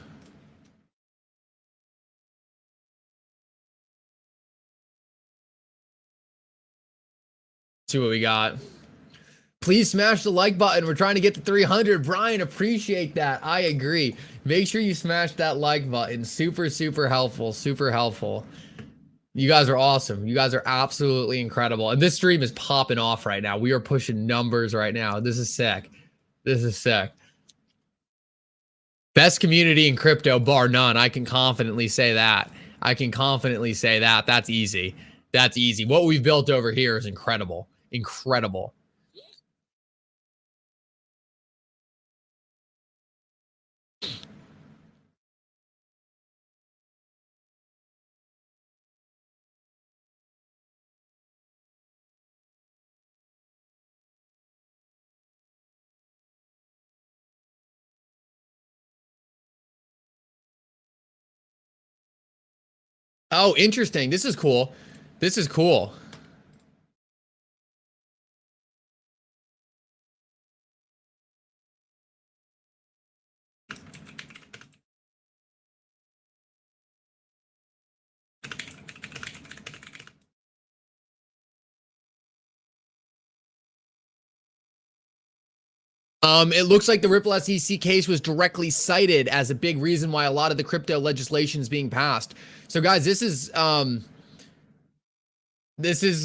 Speaker 1: See what we got. Please smash the like button. We're trying to get to 300. Brian, appreciate that. I agree. Make sure you smash that like button. Super, super helpful. Super helpful. You guys are awesome. You guys are absolutely incredible. And this stream is popping off right now. We are pushing numbers right now. This is sick. This is sick. Best community in crypto, bar none. I can confidently say that. I can confidently say that. That's easy. That's easy. What we've built over here is incredible. Incredible. Oh, interesting. This is cool. This is cool. It looks like the Ripple SEC case was directly cited as a big reason why a lot of the crypto legislation is being passed. So, guys, this is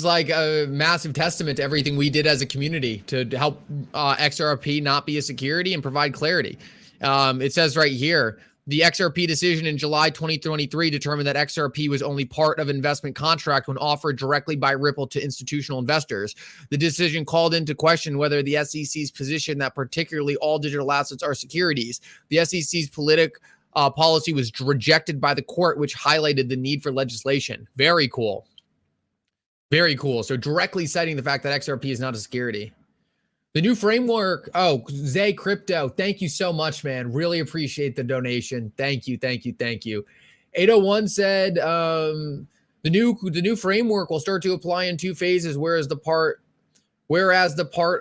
Speaker 1: like a massive testament to everything we did as a community to help XRP not be a security and provide clarity. It says right here, the XRP decision in July 2023 determined that XRP was only part of an investment contract when offered directly by Ripple to institutional investors. The decision called into question whether the SEC's position that particularly all digital assets are securities. The SEC's policy was rejected by the court, which highlighted the need for legislation. Very cool. Very cool. So directly citing the fact that XRP is not a security. The new framework. Oh, Zay Crypto. Thank you so much, man. Really appreciate the donation. Thank you. Thank you. Thank you. 801 said the new framework will start to apply in 2 phases, whereas the part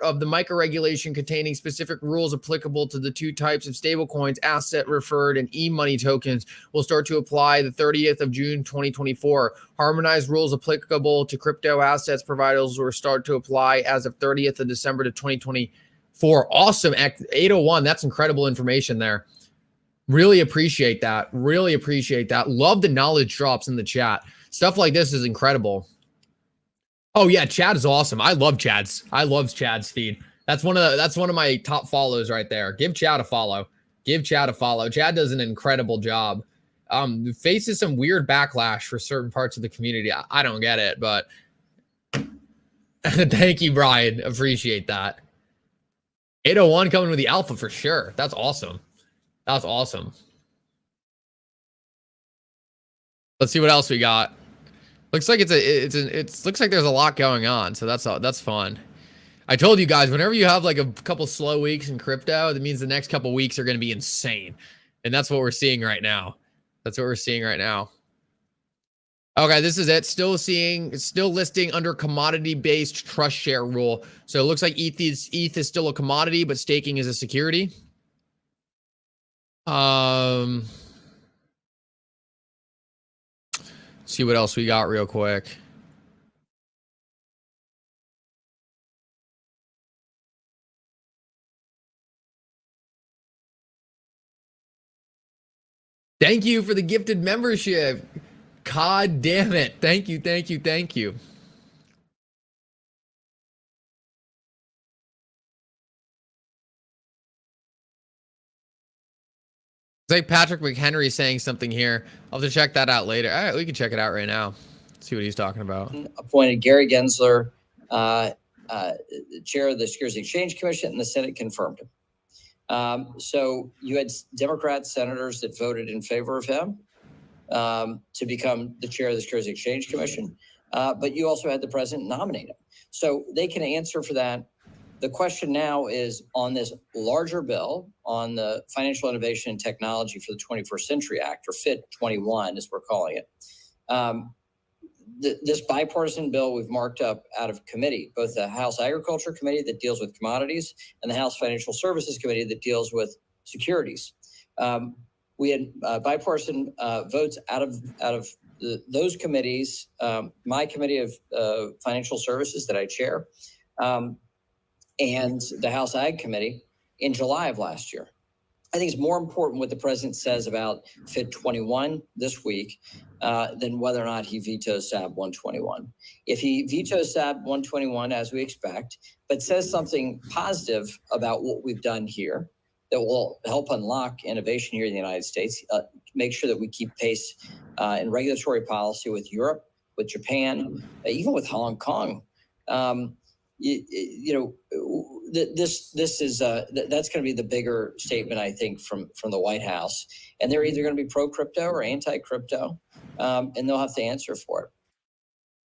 Speaker 1: of the micro regulation containing specific rules applicable to the 2 types of stablecoins, asset referred and e-money tokens, will start to apply the 30th of June 2024. Harmonized rules applicable to crypto assets providers will start to apply as of 30th of December to 2024. Awesome. 801. That's incredible information there. Really appreciate that. Really appreciate that. Love the knowledge drops in the chat. Stuff like this is incredible. Oh yeah, Chad is awesome. I love Chad's feed. That's one of my top follows right there. Give Chad a follow. Give Chad a follow. Chad does an incredible job. Faces some weird backlash for certain parts of the community. I don't get it, but thank you, Brian. Appreciate that. 801 coming with the alpha for sure. That's awesome. That's awesome. Let's see what else we got. Looks like it looks like there's a lot going on, so that's fun. I told you guys, whenever you have like a couple slow weeks in crypto, that means the next couple weeks are going to be insane, and that's what we're seeing right now. That's what we're seeing right now. Okay, this is it. Still listing under commodity-based trust share rule. So it looks like ETH is still a commodity, but staking is a security. See what else we got real quick. Thank you for the gifted membership. God damn it. Thank you, thank you, thank you. It's like Patrick McHenry saying something here. I'll have to check that out later. All right, we can check it out right now. See what he's talking about.
Speaker 2: Appointed Gary Gensler chair of the Securities and Exchange Commission, and the Senate confirmed him. So you had Democrat senators that voted in favor of him to become the chair of the Securities and Exchange Commission, but you also had the president nominate him. So they can answer for that. The question now is on this larger bill on the Financial Innovation and Technology for the 21st Century Act, or FIT 21, as we're calling it. This bipartisan bill we've marked up out of committee, both the House Agriculture Committee that deals with commodities and the House Financial Services Committee that deals with securities. We had bipartisan votes out of those committees, my committee of financial services that I chair, and the House Ag Committee in July of last year. I think it's more important what the president says about FIT 21 this week than whether or not he vetoes SAB 121. If he vetoes SAB 121, as we expect, but says something positive about what we've done here that will help unlock innovation here in the United States, make sure that we keep pace in regulatory policy with Europe, with Japan, even with Hong Kong. This is that's going to be the bigger statement, I think, from the White House, and they're either going to be pro crypto or anti crypto, and they'll have to answer for it.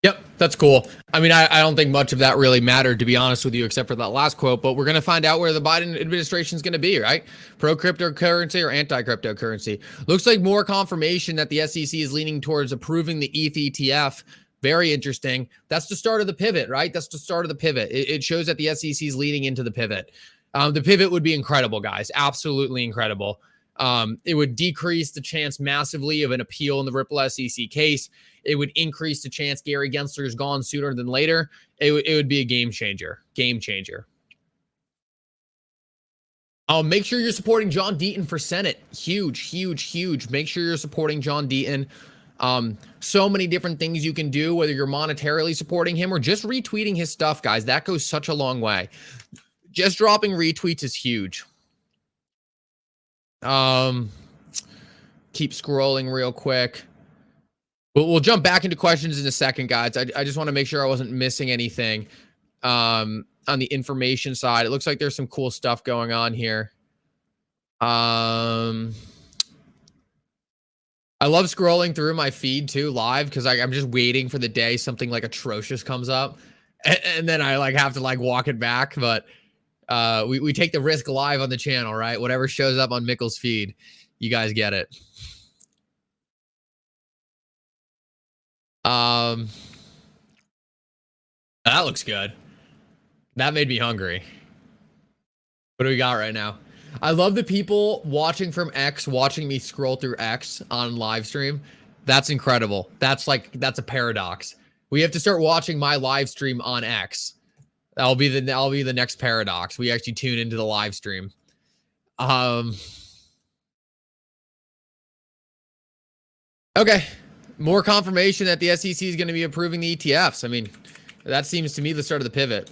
Speaker 1: Yep, that's cool. I mean, I don't think much of that really mattered, to be honest with you, except for that last quote, but we're going to find out where the Biden administration is going to be, right? Pro cryptocurrency or anti cryptocurrency. Looks like more confirmation that the SEC is leaning towards approving the ETH ETF. Very interesting. That's the start of the pivot, right? That's the start of the pivot. It shows that the SEC is leading into the pivot. The pivot would be incredible, guys. Absolutely incredible. It would decrease the chance massively of an appeal in the Ripple SEC case. It would increase the chance Gary Gensler is gone sooner than later. It would be a game changer. Game changer. Make sure you're supporting John Deaton for Senate. Huge, huge, huge. Make sure you're supporting John Deaton. So many different things you can do, whether you're monetarily supporting him or just retweeting his stuff, guys. That goes such a long way. Just dropping retweets is huge. Keep scrolling real quick. We'll jump back into questions in a second, guys. I just want to make sure I wasn't missing anything on the information side. It looks like there's some cool stuff going on here. I love scrolling through my feed too live because I'm just waiting for the day something like atrocious comes up, and then I have to walk it back. But we take the risk live on the channel, right? Whatever shows up on Mikkel's feed, you guys get it. That looks good. That made me hungry. What do we got right now? I love the people watching from X, watching me scroll through X on live stream. That's incredible. That's a paradox. We have to start watching my live stream on X. That'll be the next paradox. We actually tune into the live stream. Okay. More confirmation that the SEC is going to be approving the ETFs. I mean, that seems to me the start of the pivot.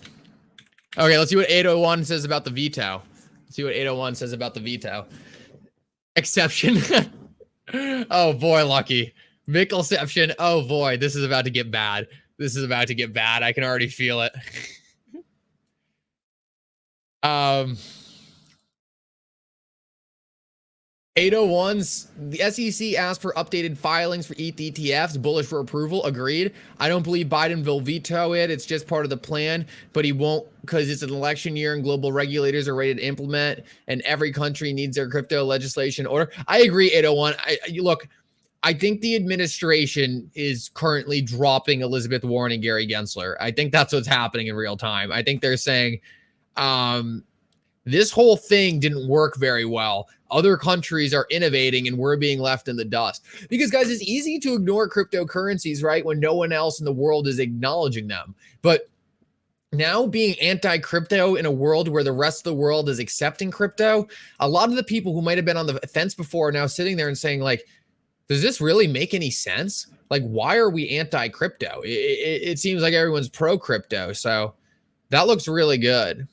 Speaker 1: Okay, let's see what 801 says about the veto. Let's see what 801 says about the veto. Exception. Oh boy, Lucky. Mickelception. Oh boy, this is about to get bad. This is about to get bad. I can already feel it. 801s, the SEC asked for updated filings for ETH ETFs, bullish for approval, agreed. I don't believe Biden will veto it. It's just part of the plan, but he won't because it's an election year and global regulators are ready to implement, and every country needs their crypto legislation order. I agree, 801. Look, I think the administration is currently dropping Elizabeth Warren and Gary Gensler. I think that's what's happening in real time. I think they're saying, this whole thing didn't work very well. Other countries are innovating and we're being left in the dust. Because, guys, it's easy to ignore cryptocurrencies, right, when no one else in the world is acknowledging them. But now being anti-crypto in a world where the rest of the world is accepting crypto, a lot of the people who might have been on the fence before are now sitting there and saying, does this really make any sense? Why are we anti-crypto? It seems like everyone's pro-crypto. So that looks really good.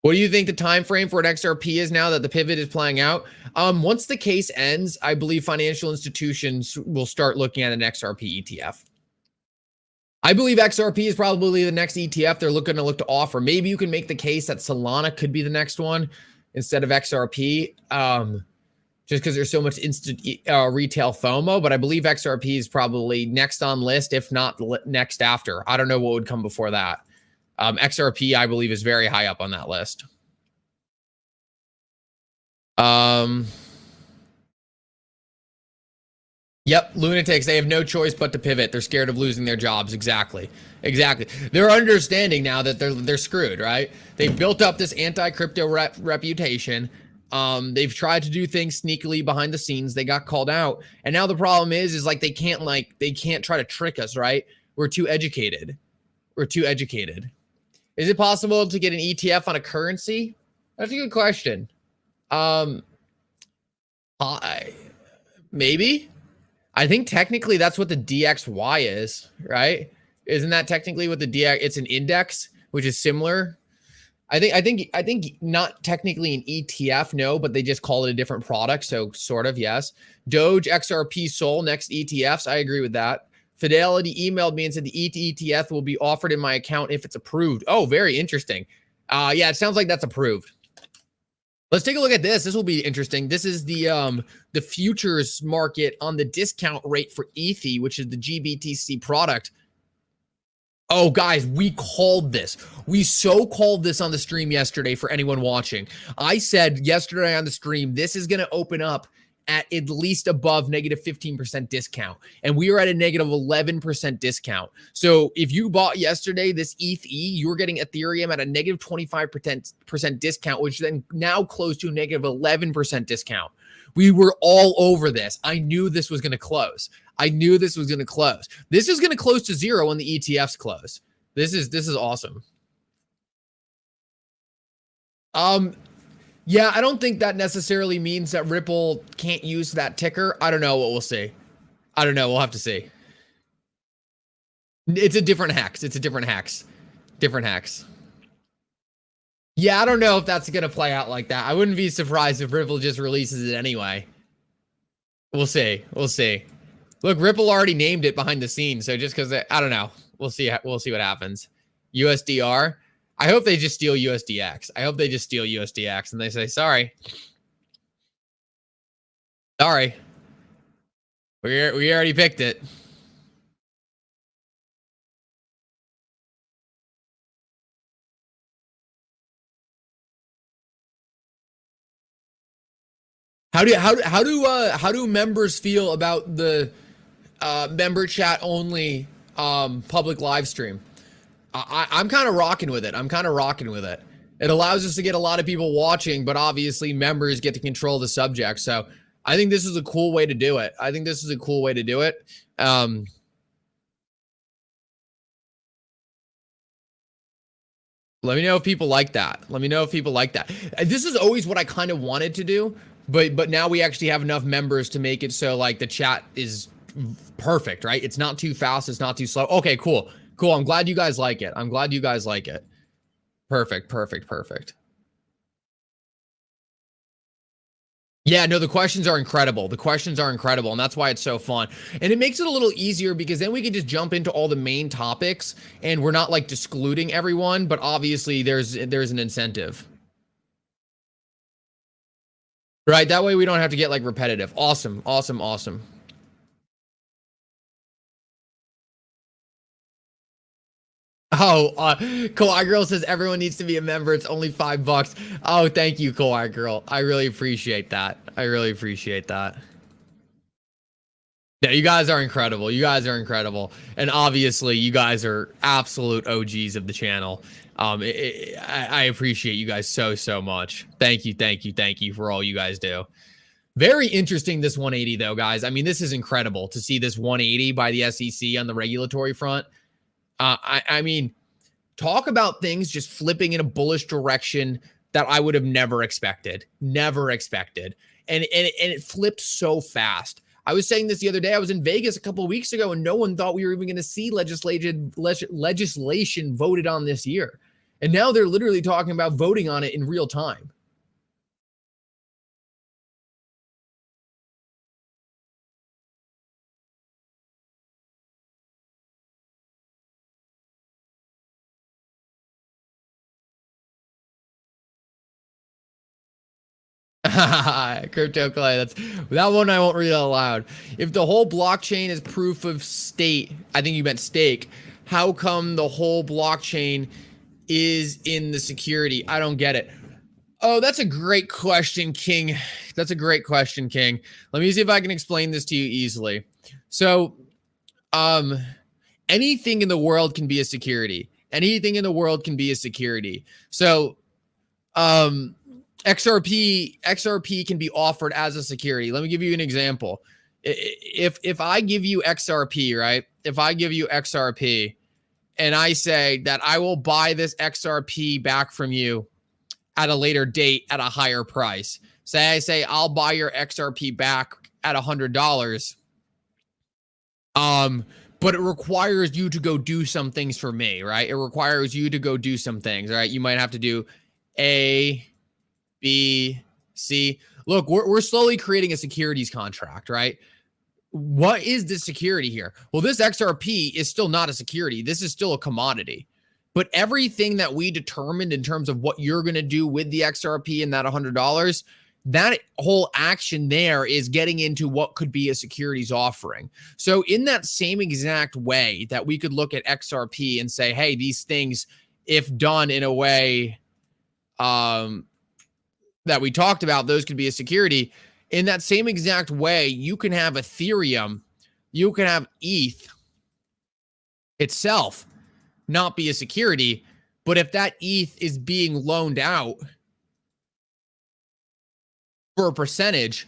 Speaker 1: What do you think the time frame for an XRP is now that the pivot is playing out? Once the case ends, I believe financial institutions will start looking at an XRP ETF. I believe XRP is probably the next ETF they're looking to look to offer. Maybe you can make the case that Solana could be the next one instead of XRP, just because there's so much instant retail FOMO. But I believe XRP is probably next on list, if not next after. I don't know what would come before that. XRP, I believe, is very high up on that list. Yep, lunatics. They have no choice but to pivot. They're scared of losing their jobs. Exactly. They're understanding now that they're screwed, right? They've built up this anti-crypto reputation. They've tried to do things sneakily behind the scenes. They got called out, and now the problem is like they can't try to trick us, right? We're too educated. Is it possible to get an ETF on a currency? That's a good question. Maybe. I think technically that's what the DXY is, right? Isn't that technically what the DX? It's an index, which is similar. I think not technically an ETF, no, but they just call it a different product, so sort of, yes. Doge, XRP, Sol, next ETFs. I agree with that. Fidelity emailed me and said the Eth ETF will be offered in my account if it's approved. Oh, very interesting. Yeah, it sounds like that's approved. Let's take a look at this. This will be interesting. This is the futures market on the discount rate for Ethi, which is the GBTC product. Oh, guys, we called this. We so called this on the stream yesterday for anyone watching. I said yesterday on the stream, this is going to open up at least above negative 15% discount. And we are at a negative 11% discount. So if you bought yesterday this ETH, you were getting Ethereum at a negative 25% discount, which then now closed to a negative 11% discount. We were all over this. I knew this was going to close. This is going to close to zero when the ETFs close. This is awesome. Yeah, I don't think that necessarily means that Ripple can't use that ticker. I don't know what we'll see. I don't know. We'll have to see. It's a different hex. Different hex. Yeah, I don't know if that's going to play out like that. I wouldn't be surprised if Ripple just releases it anyway. We'll see. Look, Ripple already named it behind the scenes, so just because I don't know. We'll see what happens. USDR. I hope they just steal USDX. And they say, sorry. We already picked it. How do members feel about the member chat only public live stream? I'm kind of rocking with it. It allows us to get a lot of people watching, but obviously members get to control the subject. So I think this is a cool way to do it. Let me know if people like that. This is always what I kind of wanted to do, but now we actually have enough members to make it so like the chat is perfect, right? It's not too fast. It's not too slow. Okay, cool. I'm glad you guys like it. Perfect. Yeah, no, the questions are incredible. And that's why it's so fun. And it makes it a little easier because then we can just jump into all the main topics and we're not like excluding everyone, but obviously there's an incentive. Right, that way we don't have to get like repetitive. Awesome. Oh, Kawhi Girl says everyone needs to be a member. It's only $5. Oh, thank you, Kawhi Girl. I really appreciate that. Yeah, you guys are incredible. And obviously, you guys are absolute OGs of the channel. I appreciate you guys so much. Thank you for all you guys do. Very interesting, this 180, though, guys. I mean, this is incredible to see this 180 by the SEC on the regulatory front. I mean, talk about things just flipping in a bullish direction that I would have never expected. And it flipped so fast. I was saying this the other day. I was in Vegas a couple of weeks ago, and no one thought we were even going to see legislation voted on this year. And now they're literally talking about voting on it in real time. Crypto Clay. That one I won't read out loud. If the whole blockchain is proof of state, I think you meant stake. How come the whole blockchain is in the security? I don't get it. Oh, that's a great question, King. That's a great question, King. Let me see if I can explain this to you easily. So, anything in the world can be a security. Anything in the world can be a security. So, XRP can be offered as a security. Let me give you an example. If I give you XRP, right? If I give you XRP and I say that I will buy this XRP back from you at a later date at a higher price. I say I'll buy your XRP back at $100. But it requires you to go do some things for me, right? It requires you to go do some things, right? You might have to do A, B, C. Look, we're slowly creating a securities contract, right? What is the security here? Well, this XRP is still not a security. This is still a commodity. But everything that we determined in terms of what you're going to do with the XRP and that $100, that whole action there is getting into what could be a securities offering. So in that same exact way that we could look at XRP and say, hey, these things, if done in a way that we talked about, those could be a security. In that same exact way, you can have Ethereum, you can have ETH itself not be a security, but if that ETH is being loaned out for a percentage,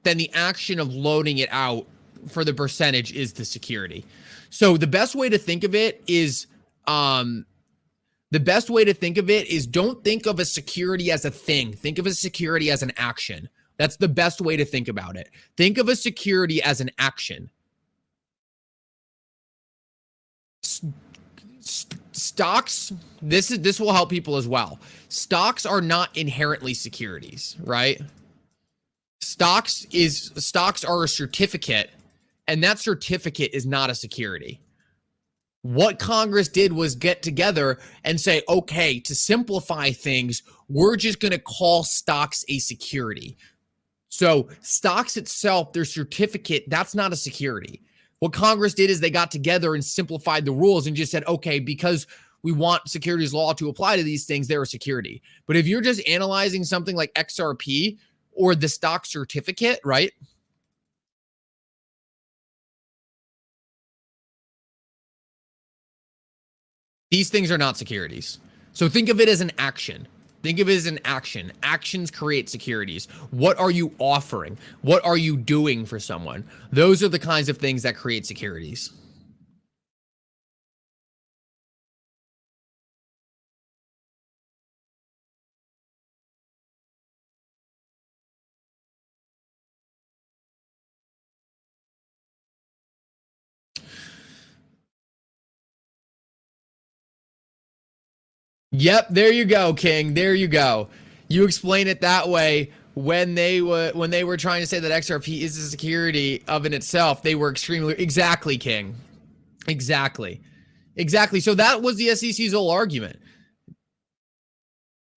Speaker 1: then the action of loaning it out for the percentage is the security. So the best way to think of it is don't think of a security as a thing. Think of a security as an action. That's the best way to think about it. Think of a security as an action. Stocks, this will help people as well. Stocks are not inherently securities, right? Stocks are a certificate, and that certificate is not a security. What Congress did was get together and say, okay, to simplify things, we're just going to call stocks a security. So stocks itself, their certificate, that's not a security. What Congress did is they got together and simplified the rules and just said, okay, because we want securities law to apply to these things, they're a security. But if you're just analyzing something like XRP or the stock certificate, right? These things are not securities. So think of it as an action. Think of it as an action. Actions create securities. What are you offering? What are you doing for someone? Those are the kinds of things that create securities. Yep, there you go, King. There you go. You explain it that way. When they were trying to say that XRP is a security of in itself, they were extremely exactly, King. Exactly. So that was the SEC's whole argument.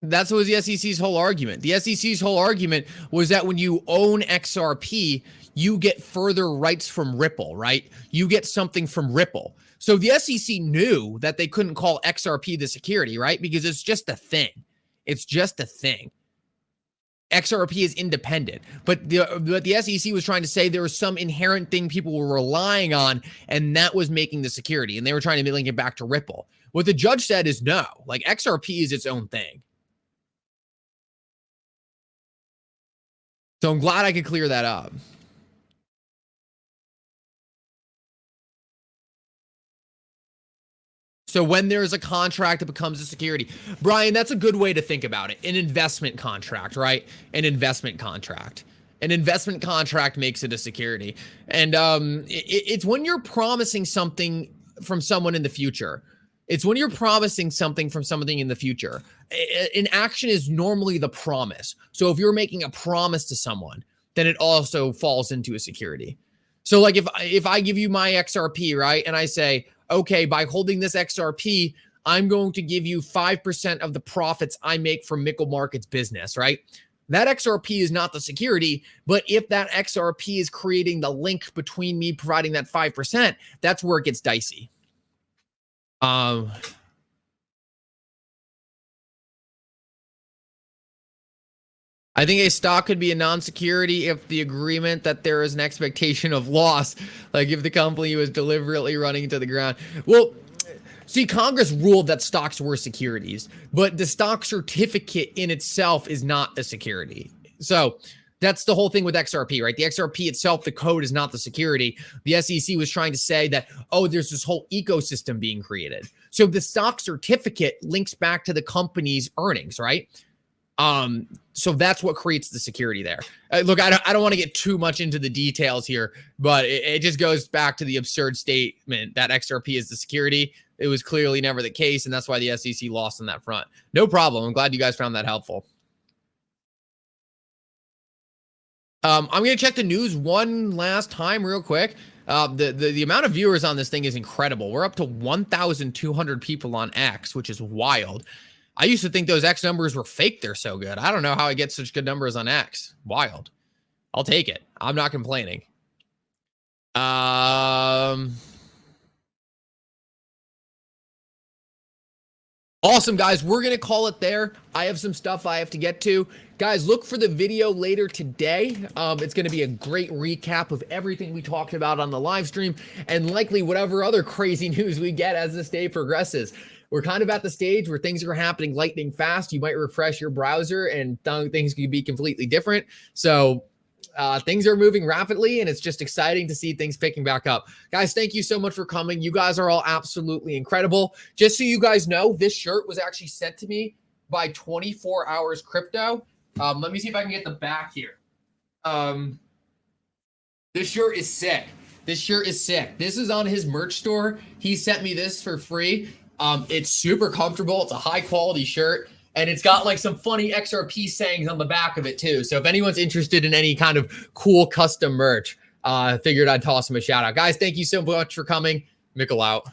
Speaker 1: That's what was the SEC's whole argument. The SEC's whole argument was that when you own XRP, you get further rights from Ripple, right? You get something from Ripple. So the SEC knew that they couldn't call XRP the security, right? Because it's just a thing. It's just a thing. XRP is independent. But the SEC was trying to say there was some inherent thing people were relying on, and that was making the security. And they were trying to link it back to Ripple. What the judge said is no. Like, XRP is its own thing. So I'm glad I could clear that up. So when there's a contract, it becomes a security. Brian, that's a good way to think about it. An investment contract, right? An investment contract. An investment contract makes it a security. And it's when you're promising something from someone in the future. It's when you're promising something from something in the future. An action is normally the promise. So if you're making a promise to someone, then it also falls into a security. So like if I give you my XRP, right? And I say, okay, by holding this XRP, I'm going to give you 5% of the profits I make from Mickle Markets business, right? that XRP is not the security. But if that XRP is creating the link between me providing that 5%, that's where it gets dicey. I think a stock could be a non-security if the agreement that there is an expectation of loss, like if the company was deliberately running into the ground. Well, see, Congress ruled that stocks were securities, but the stock certificate in itself is not a security. So that's the whole thing with XRP, right? The XRP itself, the code is not the security. The SEC was trying to say that, oh, there's this whole ecosystem being created. So the stock certificate links back to the company's earnings, right? So that's what creates the security there. Look, I don't want to get too much into the details here, but it just goes back to the absurd statement that XRP is the security. It was clearly never the case, and that's why the SEC lost on that front. No problem. I'm glad you guys found that helpful. I'm going to check the news one last time real quick. The amount of viewers on this thing is incredible. We're up to 1,200 people on X, which is wild. I used to think those X numbers were fake. They're so good. I don't know how I get such good numbers on X. Wild. I'll take it. I'm not complaining. Awesome, guys. We're going to call it there. I have some stuff I have to get to. Guys, look for the video later today. It's going to be a great recap of everything we talked about on the live stream and likely whatever other crazy news we get as this day progresses. We're kind of at the stage where things are happening lightning fast. You might refresh your browser and things could be completely different. So things are moving rapidly, and it's just exciting to see things picking back up. Guys, thank you so much for coming. You guys are all absolutely incredible. Just so you guys know, this shirt was actually sent to me by 24 Hours Crypto. Let me see if I can get the back here. This shirt is sick. This shirt is sick. This is on his merch store. He sent me this for free. It's super comfortable. It's a high quality shirt. And it's got like some funny XRP sayings on the back of it too. So if anyone's interested in any kind of cool custom merch, I figured I'd toss him a shout out. Guys, thank you so much for coming. Mikkel out.